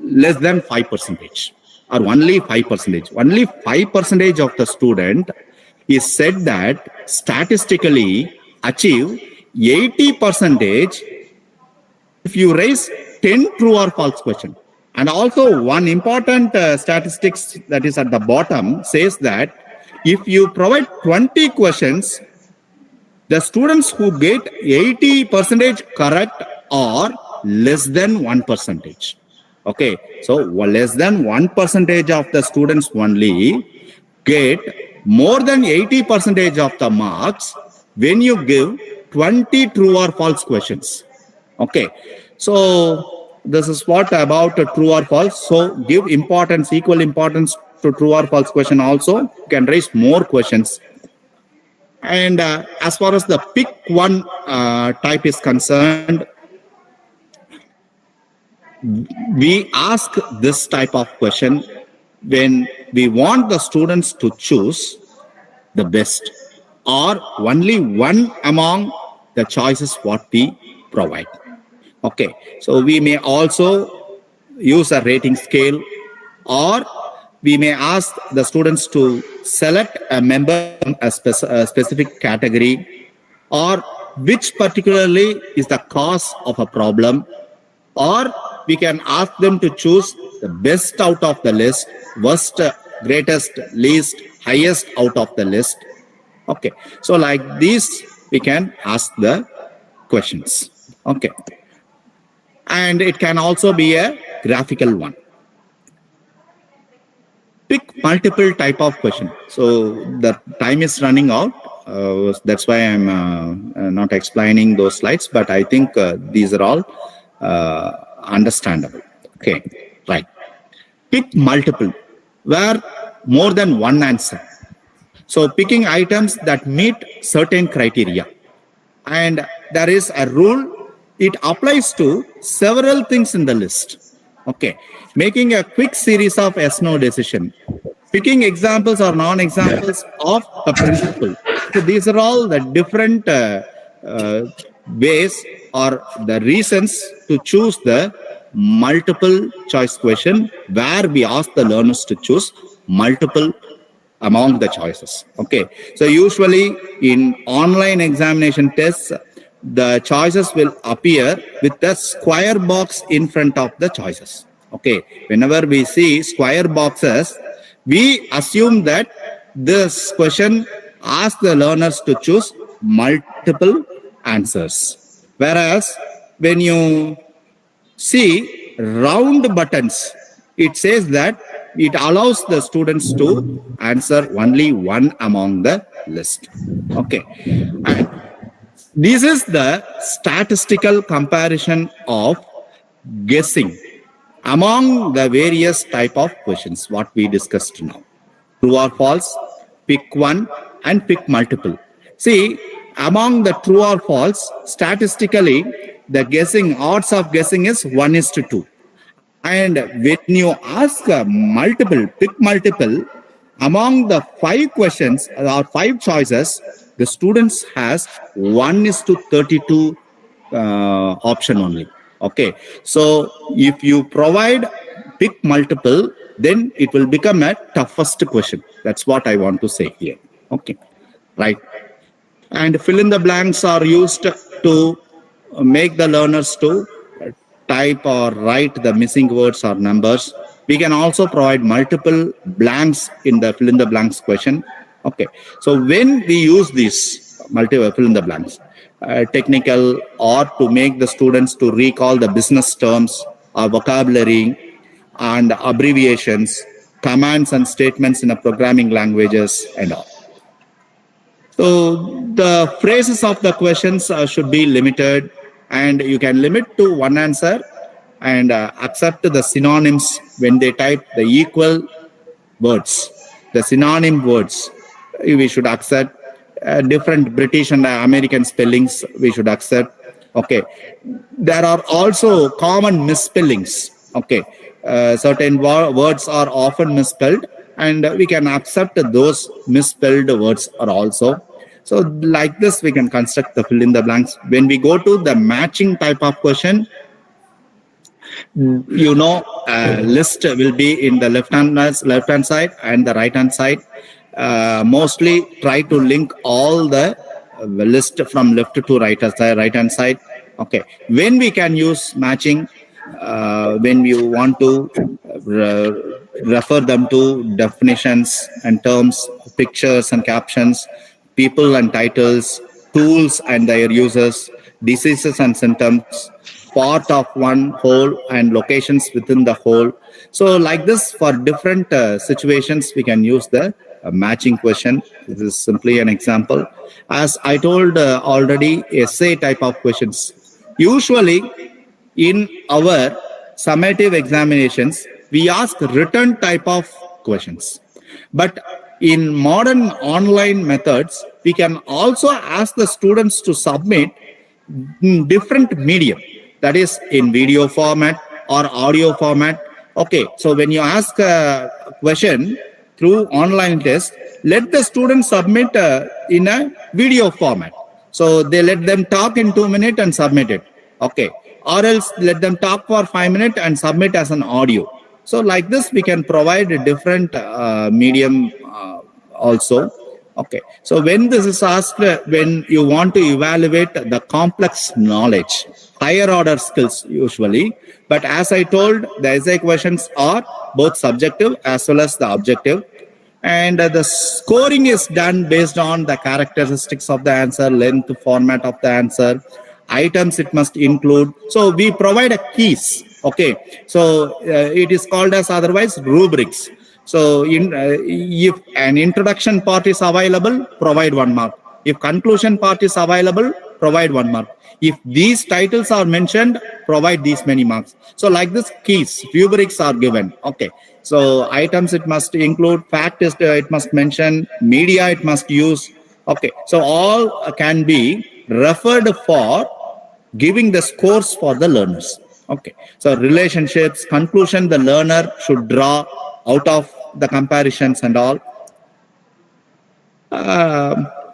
less than 5 percentage or only 5 percentage. Only 5 percentage of the student is said that statistically achieve 80 percentage if you raise 10 true or false question. And also one important statistics that is at the bottom says that if you provide 20 questions, the students who get 80 percentage correct are less than 1 percentage. Okay, so less than 1 percentage of the students only get more than 80 percentage of the marks when you give 20 true or false questions. Okay, so this is what about true or false. So give equal importance to true or false question also. You can raise more questions. And as far as the pick one type is concerned, we ask this type of question when we want the students to choose the best or only one among the choices what we provide. Okay, so we may also use a rating scale, or we may ask the students to select a member from a specific category, or which particularly is the cause of a problem, or we can ask them to choose the best out of the list, worst, greatest, least, highest out of the list. Okay, so like this, we can ask the questions. Okay. And it can also be a graphical one. Pick multiple type of question. So the time is running out. That's why I'm not explaining those slides, but I think these are all understandable. Okay, right. Pick multiple, where more than one answer. So picking items that meet certain criteria. And there is a rule. It applies to several things in the list. Okay, making a quick series of yes/no decision, picking examples or non-examples of a principle. So these are all the different uh, ways or the reasons to choose the multiple choice question, where we ask the learners to choose multiple among the choices. Okay, so usually in online examination tests, the choices will appear with the square box in front of the choices. Okay, whenever we see square boxes, we assume that this question asks the learners to choose multiple answers. Whereas when you see round buttons, it says that it allows the students to answer only one among the list. Okay. And this is the statistical comparison of guessing among the various type of questions what we discussed now. True or false, pick one and pick multiple. See, among the true or false, statistically, the guessing, odds of guessing is 1:2. And when you ask multiple, pick multiple, among the 5 questions or 5 choices, the students has 1:32 option only. Okay, so if you provide pick multiple, then it will become a toughest question. That's what I want to say here. Okay, right. And fill in the blanks are used to make the learners to type or write the missing words or numbers. We can also provide multiple blanks in the fill in the blanks question. Okay, so when we use these multiple fill in the blanks, technical or to make the students to recall the business terms or vocabulary and abbreviations, commands and statements in a programming languages and all. So the phrases of the questions should be limited, and you can limit to one answer and accept the synonyms when they type the equal words, the synonym words. We should accept different British and American spellings. We should accept. Okay, there are also common misspellings. Okay, certain words are often misspelled, and we can accept those misspelled words are also. So like this, we can construct the fill in the blanks. When we go to the matching type of question, list will be in the left hand side and the right hand side. Mostly try to link all the list from left to right hand side. Okay, when we can use matching, when you want to refer them to definitions and terms, pictures and captions, people and titles, tools and their users, diseases and symptoms, part of one whole and locations within the whole. So like this, for different situations, we can use the matching question. This is simply an example. As I told already, essay type of questions. Usually in our summative examinations, we ask written type of questions. But in modern online methods, we can also ask the students to submit different medium, that is in video format or audio format. Okay, so when you ask a question through online test, let the students submit in a video format. So they let them talk in 2 minutes and submit it. Okay, or else let them talk for 5 minutes and submit as an audio. So like this, we can provide a different medium also. Okay, so when this is asked, when you want to evaluate the complex knowledge, higher order skills usually, but as I told, the essay questions are both subjective as well as the objective, and the scoring is done based on the characteristics of the answer, length, format of the answer, items it must include. So we provide a keys. Okay, so it is called as otherwise rubrics. So if an introduction part is available, provide 1 mark. If conclusion part is available, provide 1 mark. If these titles are mentioned, provide these many marks. So like this, keys, rubrics are given. Okay, so items it must include, fact is it must mention, media it must use. Okay, so all can be referred for giving the scores for the learners. Okay. So relationships, conclusion, the learner should draw out of the comparisons and all.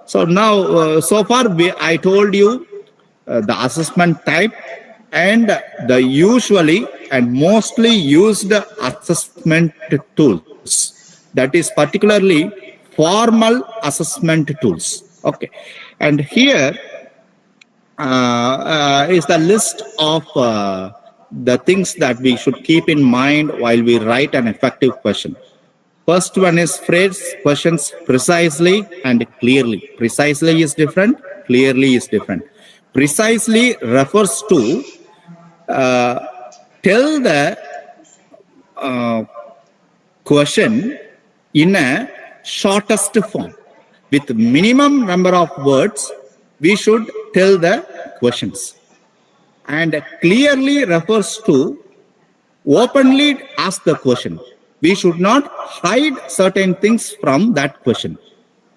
So now, so far, I told you the assessment type and the usually and mostly used assessment tools. That is particularly formal assessment tools. Okay. And here is the list of the things that we should keep in mind while we write an effective question. First one is phrase questions precisely and clearly. Precisely is different, clearly is different. Precisely refers to tell the question in a shortest form. With minimum number of words, we should tell the questions. And clearly refers to openly ask the question. We should not hide certain things from that question.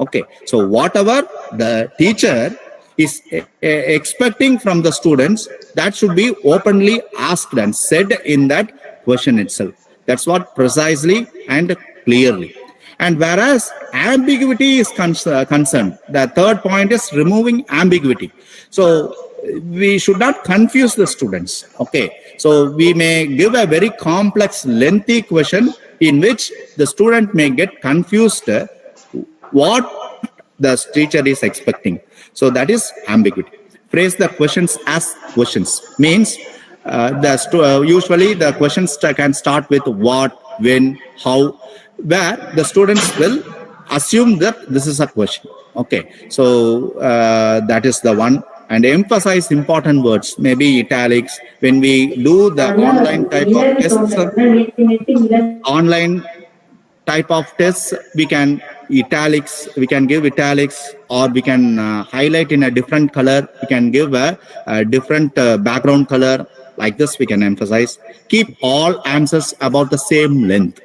Okay, so whatever the teacher is expecting from the students, that should be openly asked and said in that question itself. That's what precisely and clearly. And whereas ambiguity is concerned, the third point is removing ambiguity. So we should not confuse the students. Okay, so we may give a very complex, lengthy question in which the student may get confused what the teacher is expecting. So that is ambiguity. Phrase the questions as questions means usually the questions can start with what, when, how, where the students will assume that this is a question. Okay, so that is the one. And emphasize important words, maybe italics. When we do the online type of tests, we can italics, we can give italics, or we can highlight in a different color. We can give a different background color. Like this, we can emphasize. Keep all answers about the same length.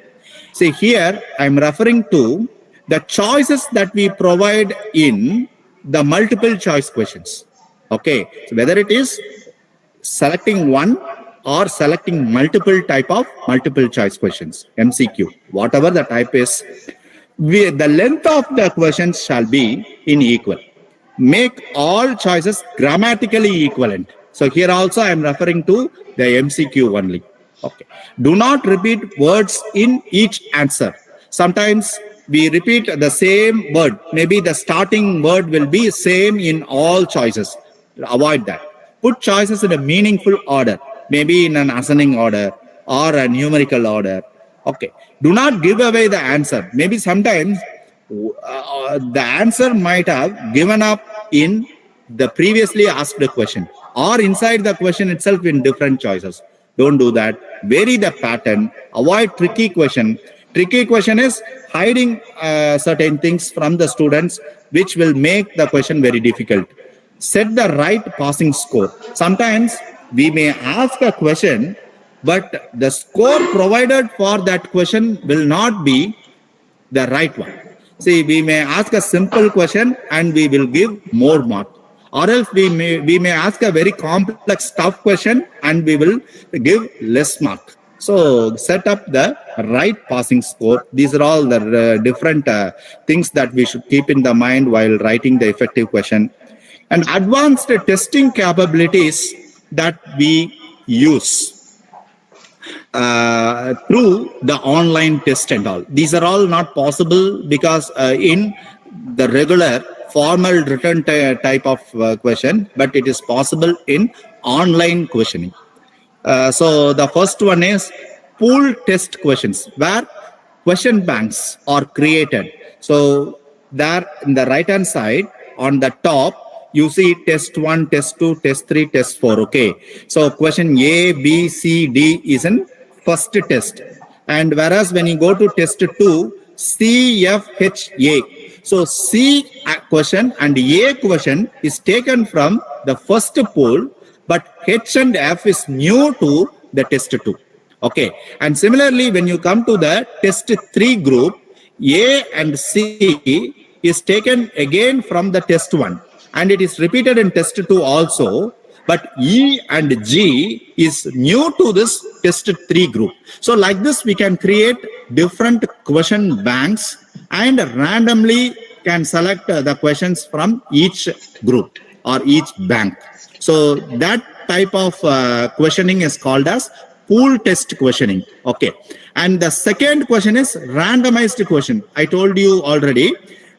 See, here I'm referring to the choices that we provide in the multiple choice questions. Okay, so whether it is selecting one or selecting multiple type of multiple choice questions, MCQ, whatever the type is, the length of the questions shall be in equal. Make all choices grammatically equivalent. So here also I am referring to the MCQ only. Okay. Do not repeat words in each answer. Sometimes we repeat the same word. Maybe the starting word will be same in all choices. Avoid that. Put choices in a meaningful order, maybe in an ascending order or a numerical order. Okay. Do not give away the answer. Maybe sometimes the answer might have given up in the previously asked question or inside the question itself in different choices. Don't do that. Vary the pattern. Avoid tricky question. Tricky question is hiding certain things from the students, which will make the question very difficult. Set the right passing score. Sometimes we may ask a question, but the score provided for that question will not be the right one. See, we may ask a simple question and we will give more mark. Or else we may ask a very complex, tough question and we will give less mark. So set up the right passing score. These are all the different things that we should keep in the mind while writing the effective question. And advanced testing capabilities that we use through the online test and all. These are all not possible because in the regular formal written type of question, but it is possible in online questioning. So the first one is pool test questions, where question banks are created. So there in the right hand side on the top, you see test 1, test 2, test 3, test 4. Okay. So question A, B, C, D is in first test. And whereas when you go to test 2, C, F, H, A. So C question and A question is taken from the first pool, but H and F is new to the test 2. Okay. And similarly, when you come to the test 3 group, A and C is taken again from the test 1. And it is repeated in test 2 also, but E and G is new to this test 3 group. So like this, we can create different question banks and randomly can select the questions from each group or each bank. So that type of questioning is called as pool test questioning. Okay. And the second question is randomized question. I told you already,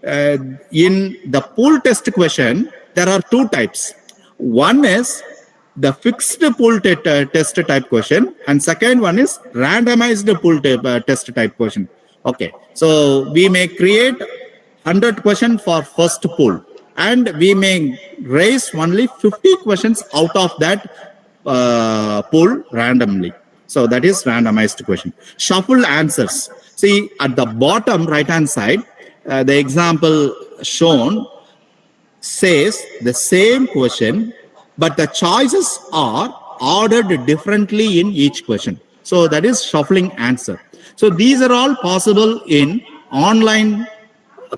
in the pool test question, there are two types. One is the fixed pool test type question, and second one is randomized pool test type question. Okay. So we may create 100 questions for first pool, and we may raise only 50 questions out of that pool randomly. So that is randomized question. Shuffle answers. See at the bottom right hand side, the example shown says the same question, but the choices are ordered differently in each question. So that is shuffling answer. So these are all possible in online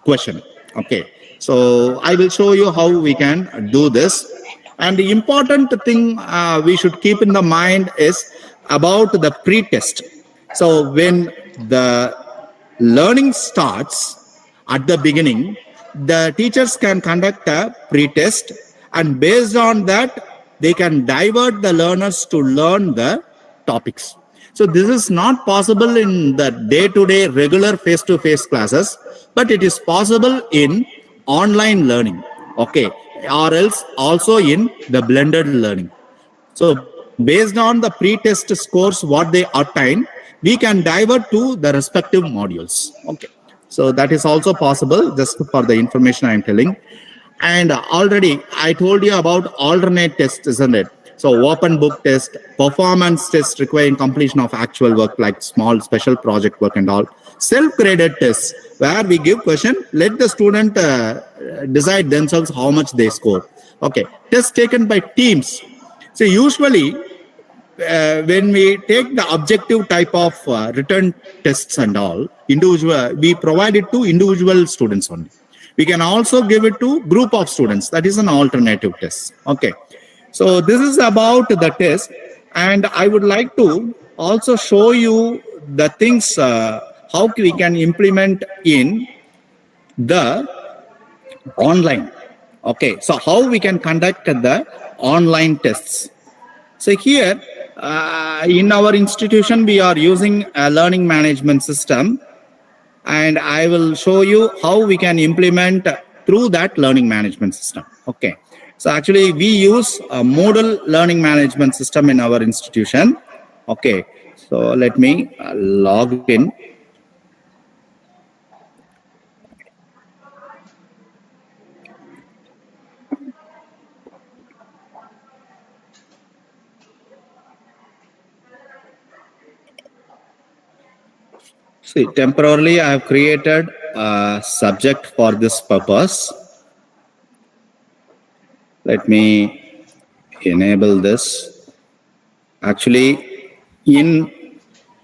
question. Okay. So I will show you how we can do this. And the important thing we should keep in the mind is about the pre-test. So when the learning starts at the beginning, the teachers can conduct a pre-test, and based on that, they can divert the learners to learn the topics. So this is not possible in the day-to-day regular face-to-face classes, but it is possible in online learning, okay, or else also in the blended learning. So based on the pre-test scores, what they attain, we can divert to the respective modules. Okay. So that is also possible, just for the information I am telling. And already I told you about alternate tests, isn't it? So open book test, performance test requiring completion of actual work like small special project work and all. Self-graded tests where we give question, let the student decide themselves how much they score. Okay. Tests taken by teams. So usually when we take the objective type of written tests and all, individual, we provide it to individual students only. We can also give it to group of students. That is an alternative test. Okay. So this is about the test, and I would like to also show you the things how we can implement in the online. Okay. So how we can conduct the online tests. So here in our institution, we are using a learning management system, and I will show you how we can implement through that learning management system. Okay. So actually we use a Moodle learning management system in our institution. Okay. So let me log in. See, temporarily I have created a subject for this purpose. Let me enable this. Actually, in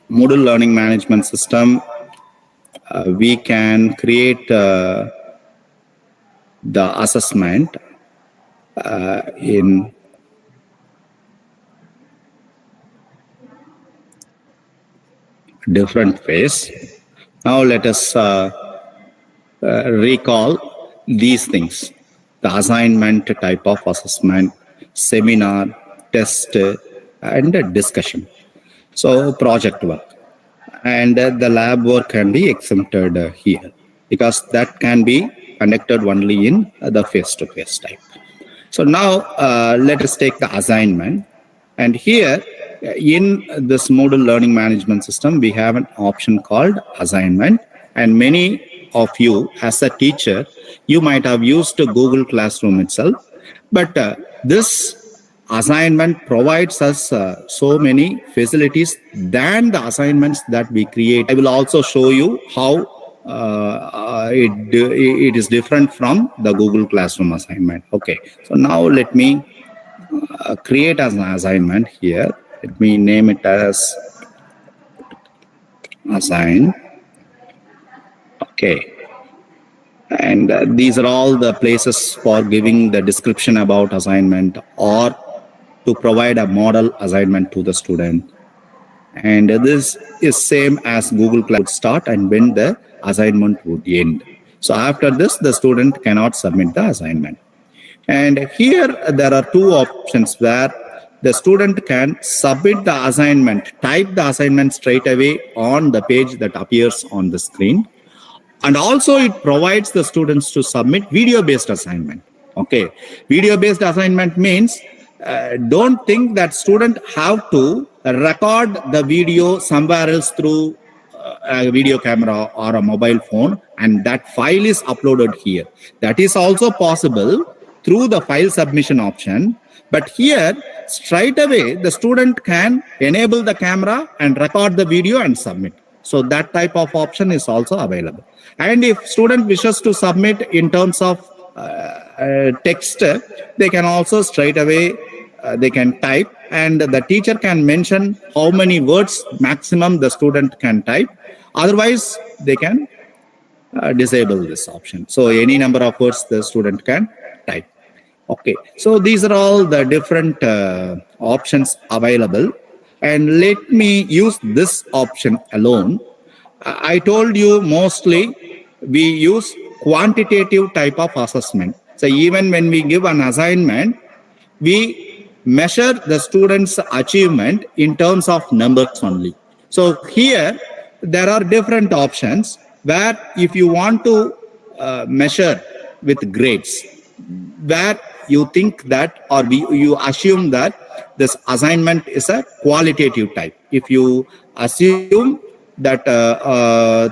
Moodle Learning Management System, we can create the assessment in different ways. Now let us recall these things: the assignment type of assessment, seminar, test, and discussion. So project work. And the lab work can be exempted here, because that can be conducted only in the face-to-face type. So now let us take the assignment. And here in this Moodle learning management system, we have an option called assignment. And many of you as a teacher, you might have used Google Classroom itself. But this assignment provides us so many facilities than the assignments that we create. I will also show you how it is different from the Google Classroom assignment. Okay, so now let me create as an assignment here. Let me name it as assign. Okay. And these are all the places for giving the description about assignment or to provide a model assignment to the student. And this is same as Google Class would start and when the assignment would end. So after this, the student cannot submit the assignment. And here there are two options where the student can submit the assignment, type the assignment straight away on the page that appears on the screen. And also it provides the students to submit video-based assignment. Okay, video-based assignment means don't think that student have to record the video somewhere else through a video camera or a mobile phone, and that file is uploaded here. That is also possible through the file submission option. But here, straight away, the student can enable the camera and record the video and submit. So that type of option is also available. And if student wishes to submit in terms of text, they can also straight away, they can type, and the teacher can mention how many words maximum the student can type. Otherwise, they can disable this option. So any number of words the student can type. Okay, so these are all the different options available. And let me use this option alone. I told you mostly we use quantitative type of assessment. So even when we give an assignment, we measure the student's achievement in terms of numbers only. So here there are different options where if you want to measure with grades, where you think that or you assume that this assignment is a qualitative type. If you assume that the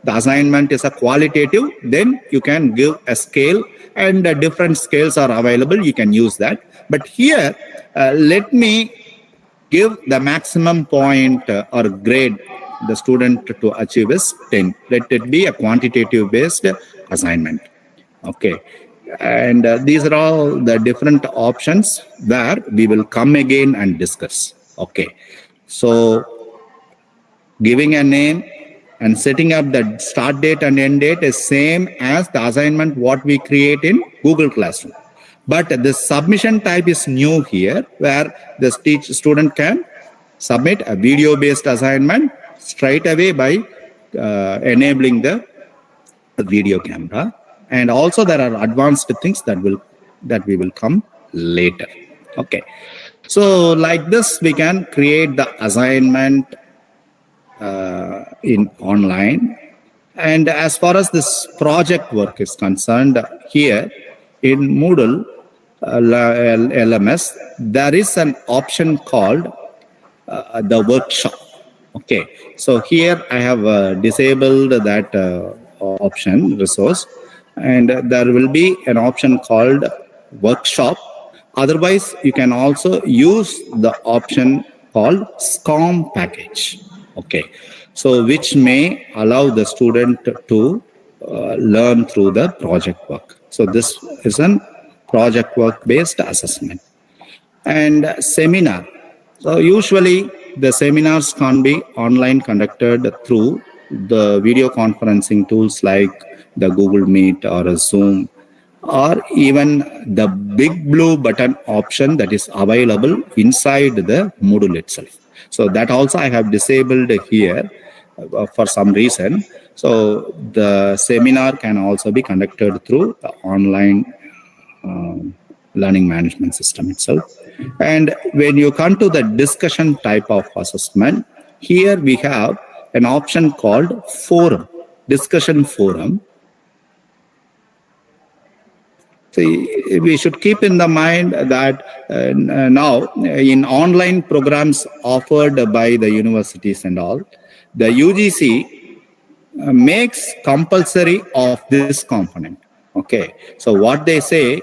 assignment is a qualitative, then you can give a scale, and different scales are available. You can use that. But here, let me give the maximum point or grade the student to achieve is 10. Let it be a quantitative based assignment. Okay. And these are all the different options where we will come again and discuss. Okay. So giving a name and setting up the start date and end date is same as the assignment what we create in Google Classroom. But the submission type is new here, where the student can submit a video-based assignment straight away by enabling the video camera. And also there are advanced things that we will come later. Okay. So like this, we can create the assignment in online. And as far as this project work is concerned, here in Moodle LMS, there is an option called the workshop. Okay. So here I have disabled that option resource, and there will be an option called workshop. Otherwise, you can also use the option called SCORM package. Okay, so which may allow the student to learn through the project work. So this is a project work based assessment. And seminar. So usually the seminars can be online conducted through the video conferencing tools like the Google Meet or a Zoom, or even the big blue button option that is available inside the Moodle itself. So that also I have disabled here for some reason. So the seminar can also be conducted through the online learning management system itself. And when you come to the discussion type of assessment, here we have an option called forum, discussion forum. See, we should keep in the mind that now in online programs offered by the universities and all, the UGC makes compulsory of this component. Okay, so what they say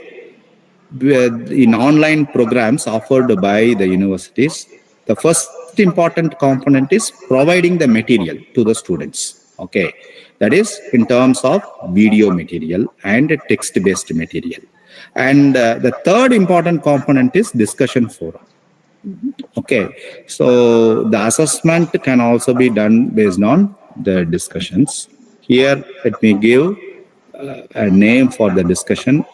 in online programs offered by the universities, the first important component is providing the material to the students. Okay, that is in terms of video material and text-based material. And the third important component is discussion forum. Okay, so the assessment can also be done based on the discussions. Here, let me give a name for the discussion.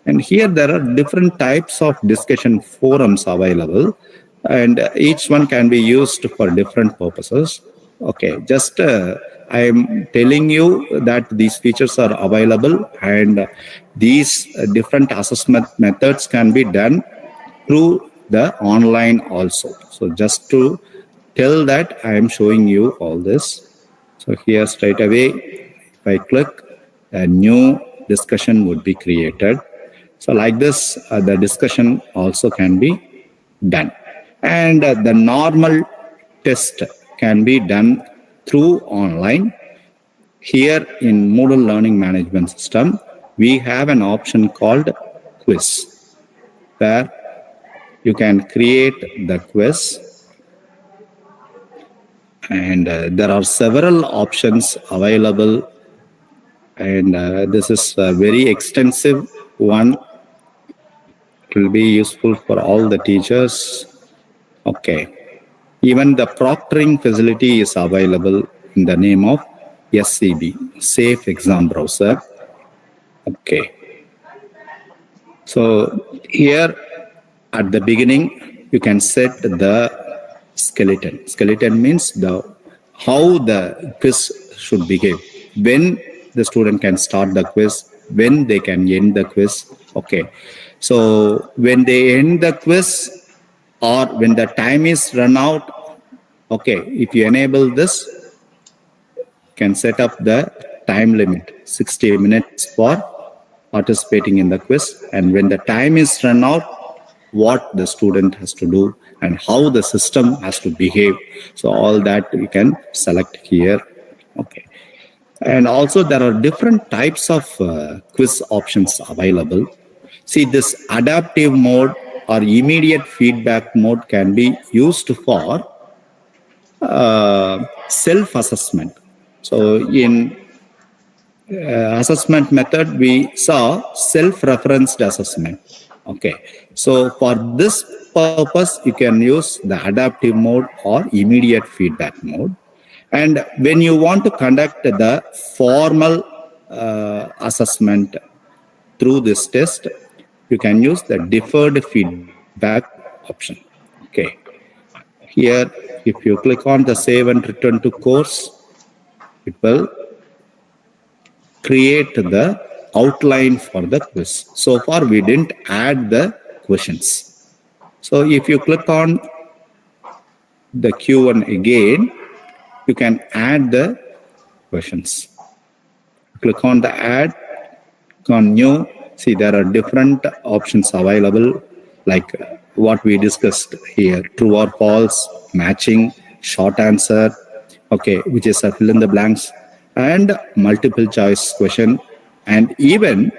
And here there are different types of discussion forums available, and each one can be used for different purposes. Okay, just I am telling you that these features are available, and these different assessment methods can be done through the online also. So just to tell that, I am showing you all this. So here straight away, if I click, a new discussion would be created. So like this, the discussion also can be done. And the normal test can be done through online. Here in Moodle Learning Management System, we have an option called quiz, where you can create the quiz, and there are several options available, and this is a very extensive one. It will be useful for all the teachers. Okay. Even the proctoring facility is available in the name of SEB, Safe Exam Browser. Okay. So here at the beginning, you can set the skeleton. Skeleton means how the quiz should behave. When the student can start the quiz, when they can end the quiz. Okay. So when they end the quiz or when the time is run out, okay, if you enable this, you can set up the time limit, 60 minutes for participating in the quiz. And when the time is run out, what the student has to do and how the system has to behave. So all that you can select here. Okay. And also there are different types of quiz options available. See, this adaptive mode or immediate feedback mode can be used for self-assessment. So in assessment method, we saw self-referenced assessment. Okay. So for this purpose, you can use the adaptive mode or immediate feedback mode. And when you want to conduct the formal assessment through this test, you can use the deferred feedback option. Okay. Here, if you click on the save and return to course, it will create the outline for the quiz. So far, we didn't add the questions. So if you click on the Q1 again, you can add the questions. Click on the add, click on new. See, there are different options available, like what we discussed here, true or false, matching, short answer, okay, which is a fill in the blanks, and multiple choice question, and even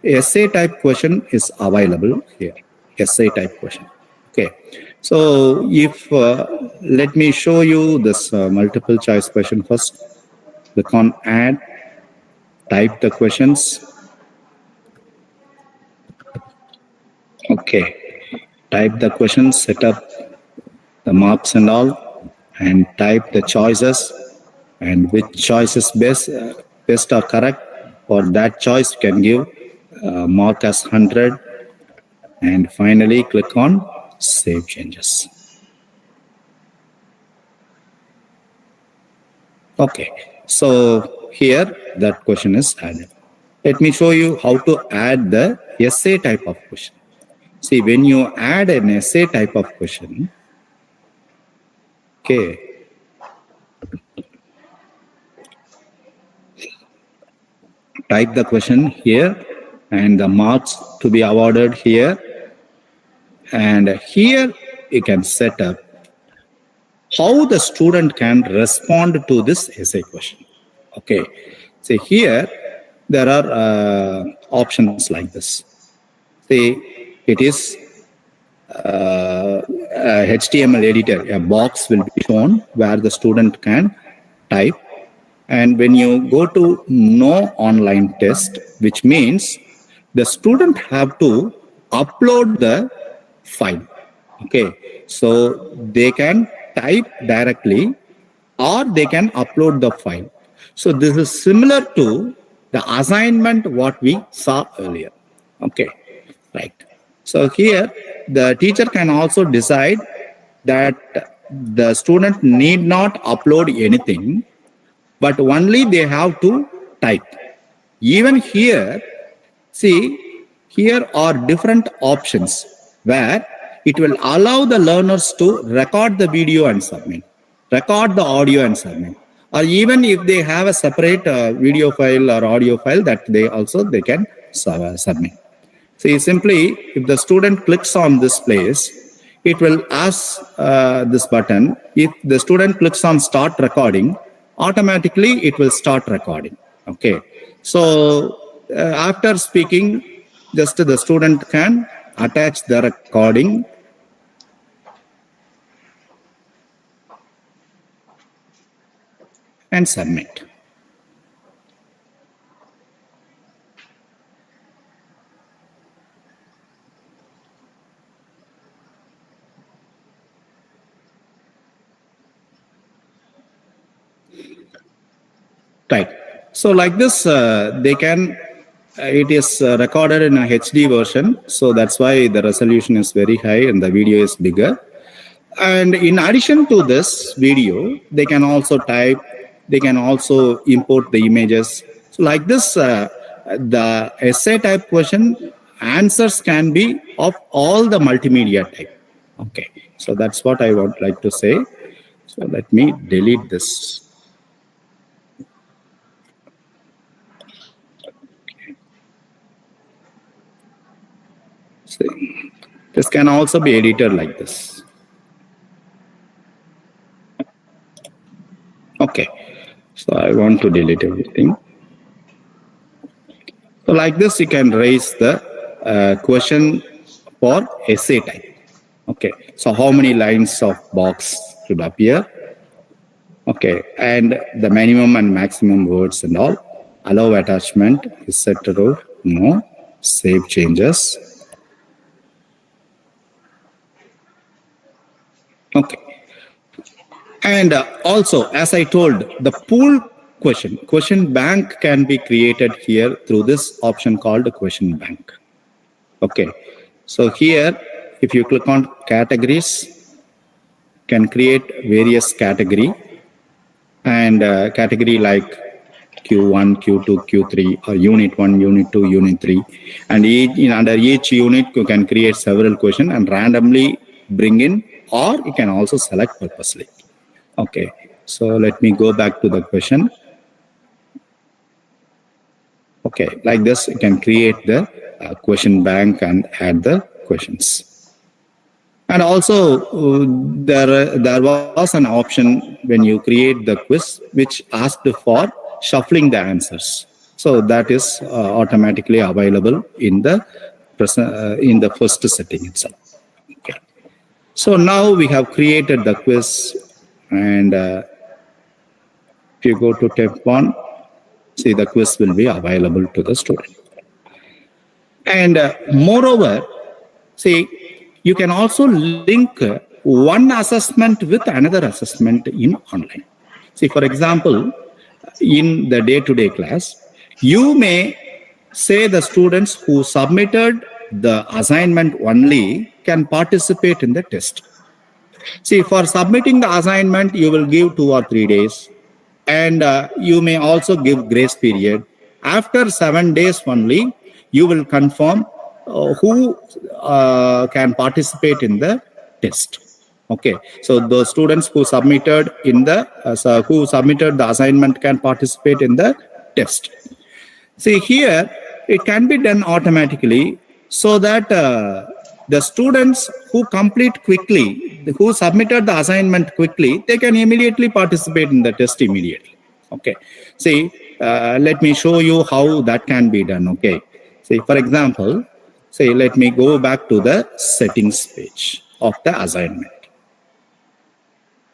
essay type question is available here, essay type question. Okay, so if, let me show you this multiple choice question first. Click on add, type the questions. Okay, type the questions, set up the marks and all, and type the choices, and which choice is best or correct. For that choice, you can give mark as 100, and finally click on save changes. Okay, so here that question is added. Let me show you how to add the essay type of question. See, when you add an essay type of question, okay, type the question here and the marks to be awarded here. And here you can set up how the student can respond to this essay question. Okay, so here there are options like this. See, it is HTML editor, a box will be shown where the student can type. And when you go to no online test, which means the student have to upload the file. Okay, so they can type directly or they can upload the file. So this is similar to the assignment what we saw earlier. Okay, right? So here the teacher can also decide that the student need not upload anything, but only they have to type. Even here, see, here are different options where it will allow the learners to record the video and submit, record the audio and submit, or even if they have a separate video file or audio file, that they can submit. See, simply if the student clicks on this place, it will ask this button. If the student clicks on start recording, automatically it will start recording. Okay. So after speaking, just the student can attach the recording and submit. Right. So like this, they can, it is recorded in a HD version. So that's why the resolution is very high and the video is bigger. And in addition to this video, they can also type, they can also import the images. So like this, the essay type question answers can be of all the multimedia type. Okay. So that's what I would like to say. So let me delete this. This can also be edited like this. Okay, so I want to delete everything. So like this, you can raise the question for essay type. Okay, so how many lines of box should appear? Okay, and the minimum and maximum words and all. Allow attachment is set to no. Save changes. Okay. And also, as I told, the pool question bank can be created here through this option called question bank. Okay. So here, if you click on categories, can create various category and category like Q1, Q2, Q3 or Unit 1, Unit 2, Unit 3. And under each unit, you can create several questions and randomly bring in, or you can also select purposely. Okay, so let me go back to the question. Okay, like this, you can create the question bank and add the questions. And also, there was an option when you create the quiz, which asked for shuffling the answers. So that is automatically available in the first setting itself. Okay. So now we have created the quiz. And if you go to step 1, see the quiz will be available to the student. And moreover, see, you can also link one assessment with another assessment in online. See, for example, in the day-to-day class, you may say the students who submitted the assignment only can participate in the test. See, for submitting the assignment, you will give 2 or 3 days, and you may also give grace period. After 7 days only, you will confirm who can participate in the test. Okay, so the students who submitted the assignment can participate in the test. See, here it can be done automatically, so that the students who complete quickly, who submitted the assignment quickly, they can immediately participate in the test immediately. Okay. See, let me show you how that can be done. Okay. See, for example, say, let me go back to the settings page of the assignment.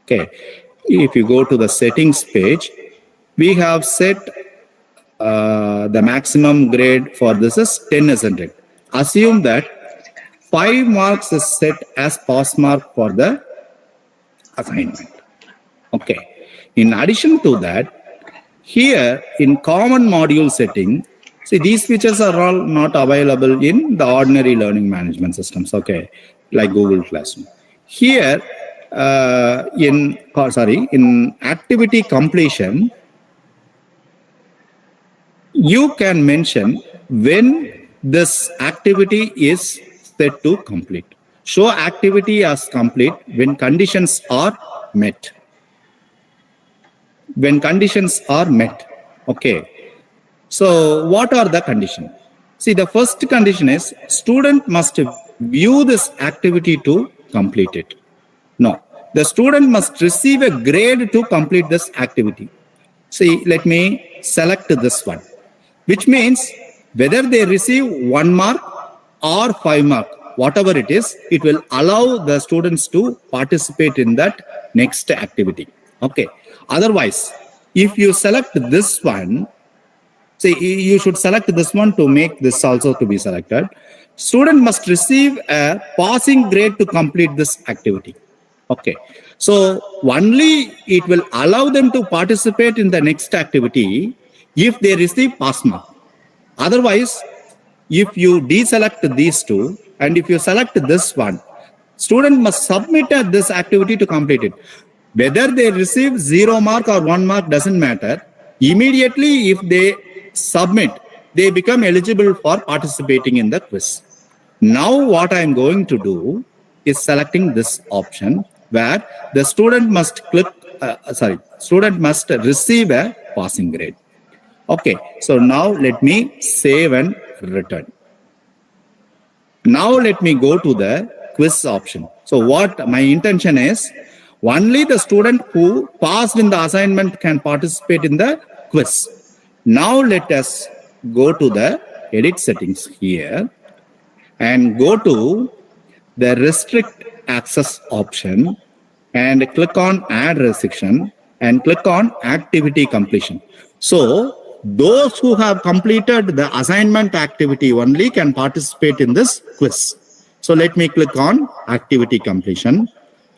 Okay. If you go to the settings page, we have set the maximum grade for this is 10, isn't it? Assume that 5 marks is set as pass mark for the assignment. Okay. In addition to that, here in common module setting, See, these features are all not available in the ordinary learning management systems, okay, like Google Classroom. Here, in activity completion, you can mention when this activity is set to complete. Show activity as complete when conditions are met. When conditions are met, okay. So what are the conditions? See, the first condition is student must view this activity to complete it. No, the student must receive a grade to complete this activity. See, let me select this one, which means whether they receive 1 mark or 5 mark, whatever it is, it will allow the students to participate in that next activity. Okay. Otherwise, if you select this one, see, you should select this one to make this also to be selected. Student must receive a passing grade to complete this activity. Okay. So only it will allow them to participate in the next activity if they receive pass mark. Otherwise, if you deselect these two and if you select this one, student must submit this activity to complete it. Whether they receive 0 mark or 1 mark doesn't matter. Immediately, if they submit, they become eligible for participating in the quiz. Now, what I'm going to do is selecting this option where the student must student must receive a passing grade. Okay, so now let me save and return. Now let me go to the quiz option. So what my intention is, only the student who passed in the assignment can participate in the quiz. Now let us go to the edit settings here and go to the restrict access option and click on add restriction and click on activity completion. So those who have completed the assignment activity only can participate in this quiz. So let me click on activity completion.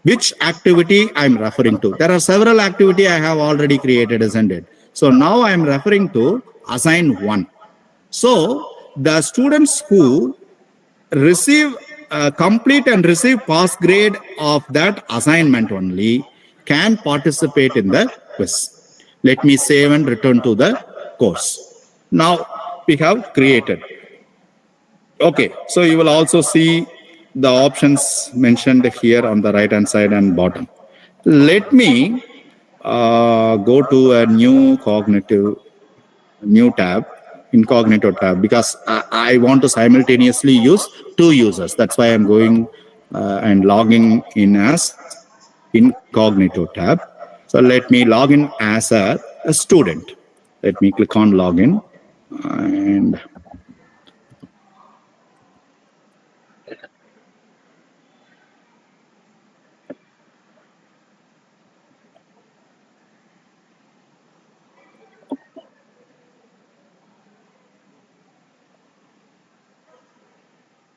Which activity I'm referring to? There are several activity I have already created, isn't it? So now I'm referring to assign 1. So the students who receive complete and receive pass grade of that assignment only can participate in the quiz. Let me save and return to the course. Now we have created. Okay, so you will also see the options mentioned here on the right hand side and bottom. Let me go to a new tab, incognito tab, because I want to simultaneously use 2 users. That's why I'm going and logging in as incognito tab. So let me log in as a student. Let me click on login and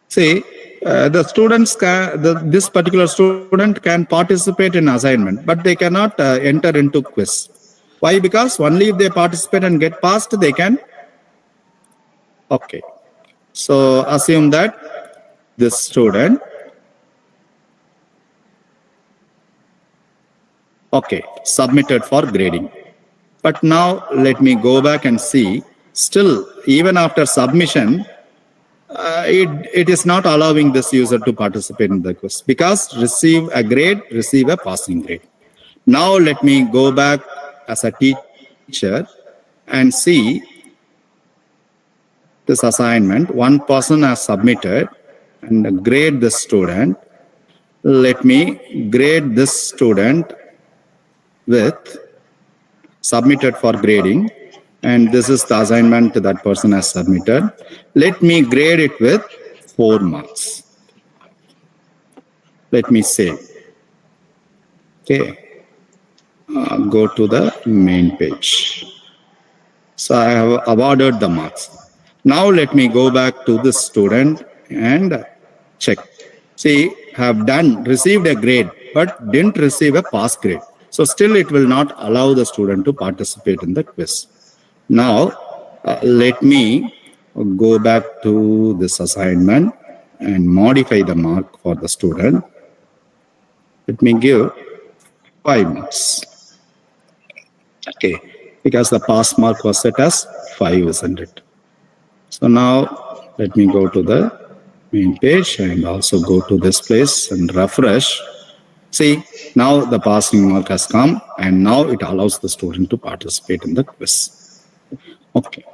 see, the students this particular student can participate in assignment, but they cannot enter into quiz. Why? Because only if they participate and get passed, they can. Okay. So assume that this student. Okay, submitted for grading. But now let me go back and see. Still, even after submission, it is not allowing this user to participate in the quiz because receive a grade, receive a passing grade. Now let me go back as a teacher and see this assignment. One person has submitted and grade this student. Let me grade this student with submitted for grading. And this is the assignment that person has submitted. Let me grade it with 4 marks. Let me save. Okay. Go to the main page. So I have awarded the marks. Now let me go back to this student and check. See, have received a grade, but didn't receive a pass grade. So still it will not allow the student to participate in the quiz. Now, let me go back to this assignment and modify the mark for the student. Let me give 5 minutes. Okay, because the pass mark was set as 5, isn't it? So now let me go to the main page and also go to this place and refresh. See, now the passing mark has come and now it allows the student to participate in the quiz. Okay.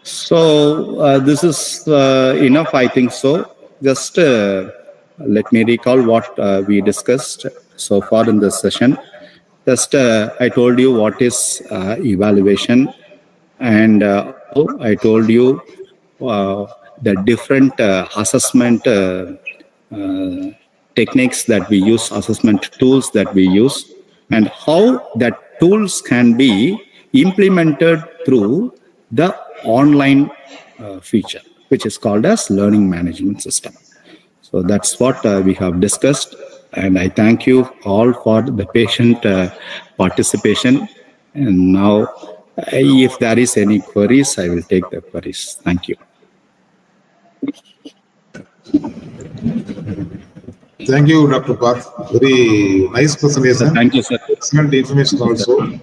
So this is enough, I think so. Just let me recall what we discussed so far in this session. Just I told you what is evaluation, and I told you the different assessment techniques that we use, assessment tools that we use, and how that tools can be implemented through the online feature, which is called as learning management system. So that's what we have discussed, and I thank you all for the patient participation. And now, if there is any queries, I will take the queries. Thank you. Thank you, Dr. Parth. Very nice presentation. Thank you, sir. Excellent information also.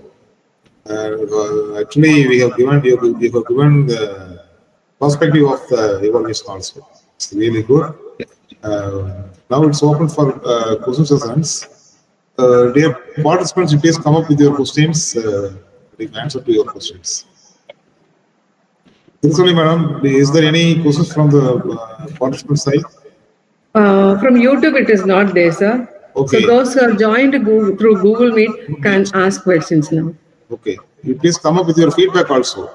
Actually, we have given the perspective of the evaluation also. It's really good. Now it's open for question sessions. Dear participants, please come up with your questions. We can answer to your questions. Tirusali madam, is there any questions from the participant side? From YouTube, it is not there, sir. Okay. So those who are joined through Google Meet can ask questions now. Okay. You please come up with your feedback also.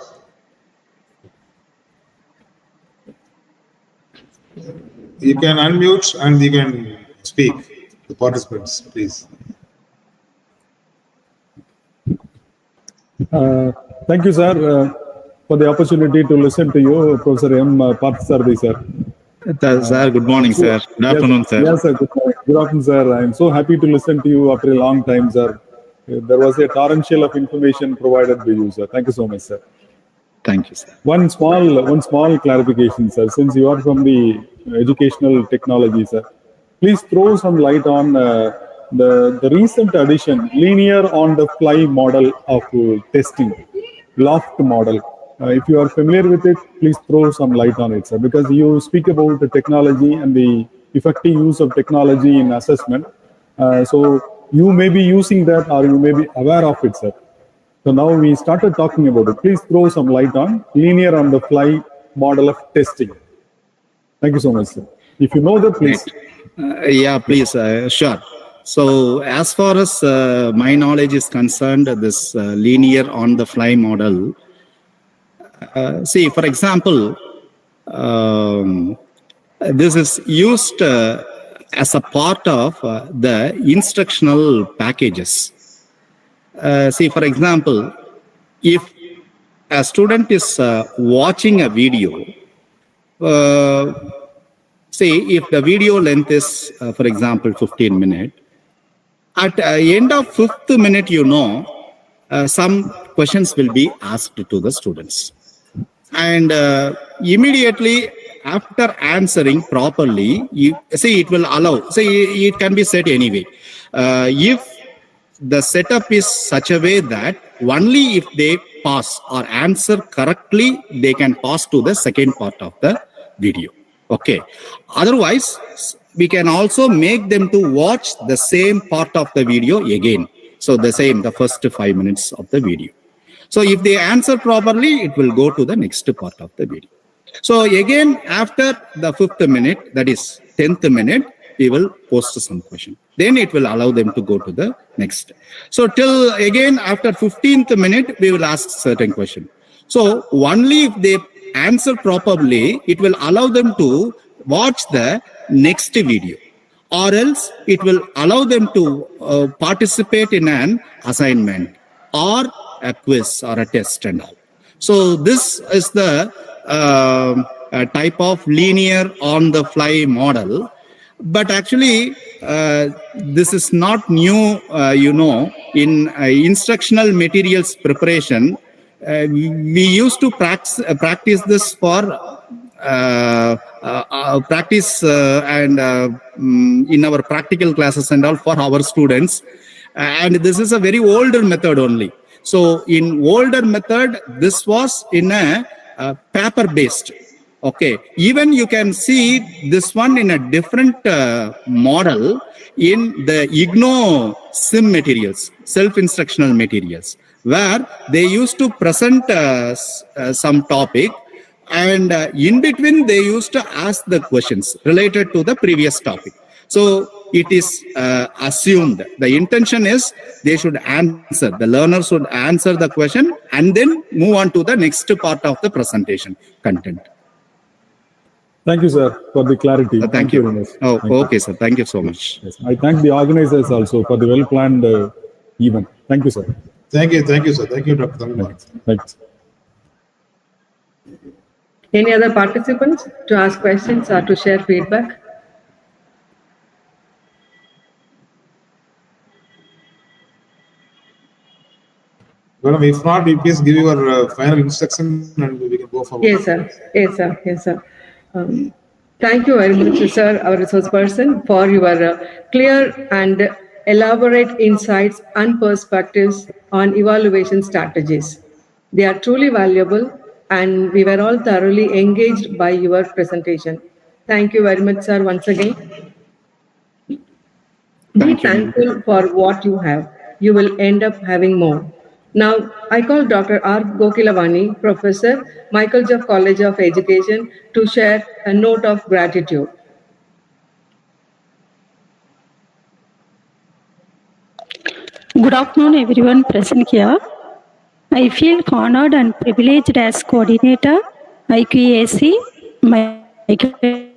You can unmute and you can speak. The participants, please. Thank you, sir, for the opportunity to listen to you, Professor M. Parthasarathi, sir. Sir, good morning, sir. Good afternoon, sir. Yes, sir. Good afternoon, sir. I am so happy to listen to you after a long time, sir. There was a torrential of information provided by you, sir. Thank you so much, sir. Thank you, sir. One small clarification, sir. Since you are from the educational technology, sir, please throw some light on the recent addition, linear on-the-fly model of testing, loft model. If you are familiar with it, please throw some light on it, sir, because you speak about the technology and the effective use of technology in assessment. So you may be using that or you may be aware of it, sir. So now we started talking about it. Please throw some light on linear on-the-fly model of testing. Thank you so much, sir. If you know that, please. Yeah, please, sure. So as far as my knowledge is concerned, this linear on-the-fly model, see, for example, this is used as a part of the instructional packages. See, for example, if a student is watching a video, say if the video length is, for example, 15 minutes, at the end of 5th minute, some questions will be asked to the students. And immediately after answering properly, it will allow, it can be said anyway. If the setup is such a way that only if they pass or answer correctly, they can pass to the second part of the video. Okay. Otherwise, we can also make them to watch the same part of the video again. So the first 5 minutes of the video. So if they answer properly, it will go to the next part of the video. So again, after the 5th minute, that is 10th minute, we will post some question. Then it will allow them to go to the next. So till again, after 15th minute, we will ask certain question. So only if they answer properly, it will allow them to watch the next video, or else it will allow them to participate in an assignment or a quiz or a test and all. So this is the type of linear on-the-fly model. But actually, this is not new, in instructional materials preparation. we used to practice this for practice in our practical classes and all for our students. And this is a very older method only. So in older method, this was in a paper based. Okay, even you can see this one in a different model in the IGNO SIM materials, self-instructional materials, where they used to present some topic, and in between they used to ask the questions related to the previous topic. So it is assumed, the intention is they should answer, the learner should answer the question and then move on to the next part of the presentation content. Thank you, sir, for the clarity. Thank you very much. Oh, Thank you. okay, sir. Thank you so much. Yes. I thank the organizers also for the well-planned event. Thank you, sir. Thank you, sir. Thank you, Dr. Tamil. Thank you. Any other participants to ask questions or to share feedback? Madam, if not, you please give your final instruction and we can go forward. Yes, sir. Yes, sir. Yes, sir. Thank you very much, sir, our resource person, for your clear and elaborate insights and perspectives on evaluation strategies. They are truly valuable, and we were all thoroughly engaged by your presentation. Thank you very much, sir, once again. Be Thank you. thankful for what you have. You will end up having more. Now, I call Dr. R. Gokilavani, Professor, Michael Jeffs College of Education, to share a note of gratitude. Good afternoon, everyone present here. I feel honored and privileged as coordinator, IQAC, Michael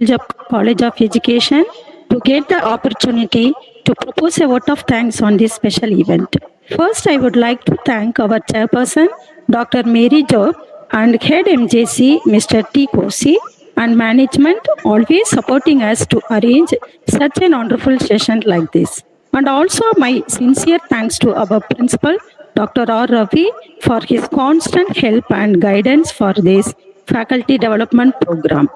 Jeffs College of Education, to get the opportunity to propose a vote of thanks on this special event. First, I would like to thank our chairperson, Dr. Mary Job, and head MJC, Mr. T. Kosi, and management always supporting us to arrange such a wonderful session like this. And also my sincere thanks to our principal, Dr. R. Ravi, for his constant help and guidance for this faculty development program.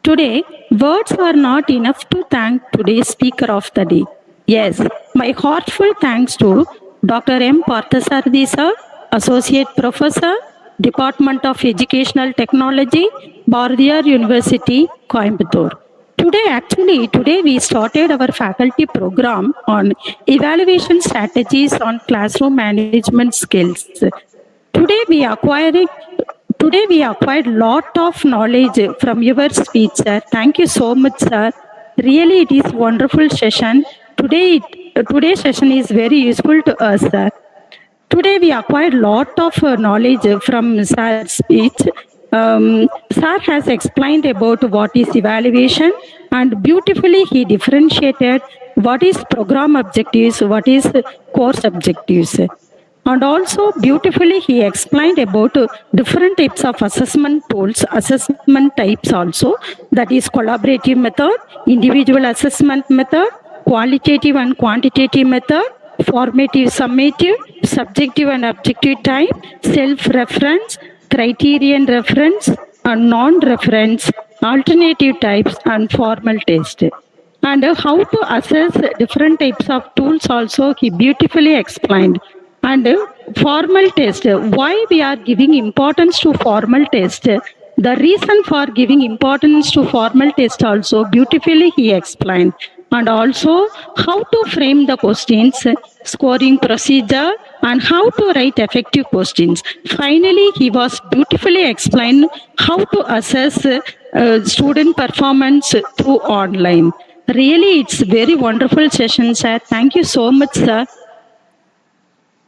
Today, words are not enough to thank today's speaker of the day. Yes, my heartfelt thanks to Dr. M. Parthasarathi sir, Associate Professor, Department of Educational Technology, Bharatiyar University, Coimbatore. Today we started our faculty program on evaluation strategies on classroom management skills. Today we acquired lot of knowledge from your speech, sir. Thank you so much, sir. Really, it is wonderful session. Today's session is very useful to us, sir. Today we acquired lot of knowledge from sir's speech. Sir has explained about what is evaluation, and beautifully he differentiated what is program objectives, what is course objectives. And also beautifully he explained about different types of assessment tools, assessment types also, that is collaborative method, individual assessment method, qualitative and quantitative method, formative, summative, subjective and objective type, self-reference, criterion reference, and non-reference, alternative types, and formal test. And how to assess different types of tools also he beautifully explained. And formal test, why we are giving importance to formal test, the reason for giving importance to formal test also beautifully he explained. And also how to frame the questions, scoring procedure, and how to write effective questions. Finally, he was beautifully explained how to assess student performance through online. Really, it's very wonderful session, sir. Thank you so much, sir.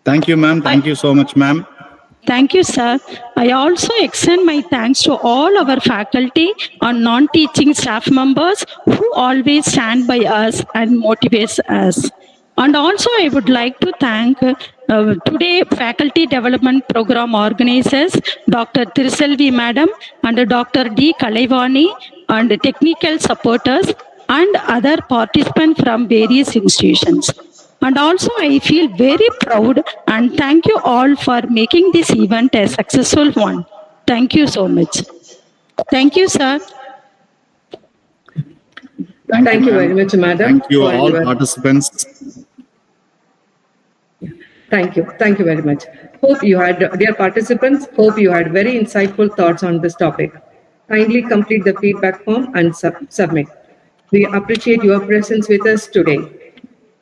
Thank you, ma'am. Thank you so much, ma'am. Thank you, sir. I also extend my thanks to all our faculty and non-teaching staff members who always stand by us and motivates us. And also, I would like to thank today Faculty Development Program organizers, Dr. Thiriselvi Madam and Dr. D. Kalaivani, and technical supporters and other participants from various institutions. And also, I feel very proud and thank you all for making this event a successful one. Thank you so much. Thank you, sir. Thank you very much, madam. Thank you for all your- participants. Thank you. Thank you very much. Hope you had, dear participants, hope you had very insightful thoughts on this topic. Kindly complete the feedback form and submit. We appreciate your presence with us today.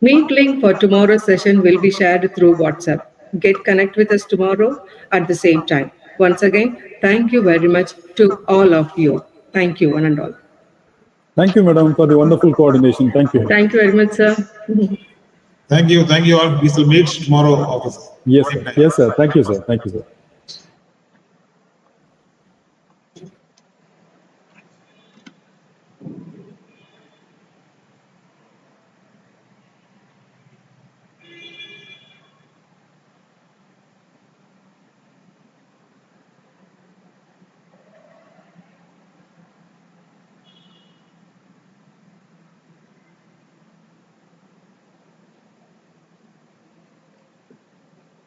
Meet link for tomorrow's session will be shared through WhatsApp. Get connect with us tomorrow at the same time. Once again, thank you very much to all of you. Thank you, one and all. Thank you, madam, for the wonderful coordination. Thank you. Thank you very much, sir. Thank you all. We shall meet tomorrow, officer. Yes, sir. Yes, sir. Thank you, sir. Thank you, sir.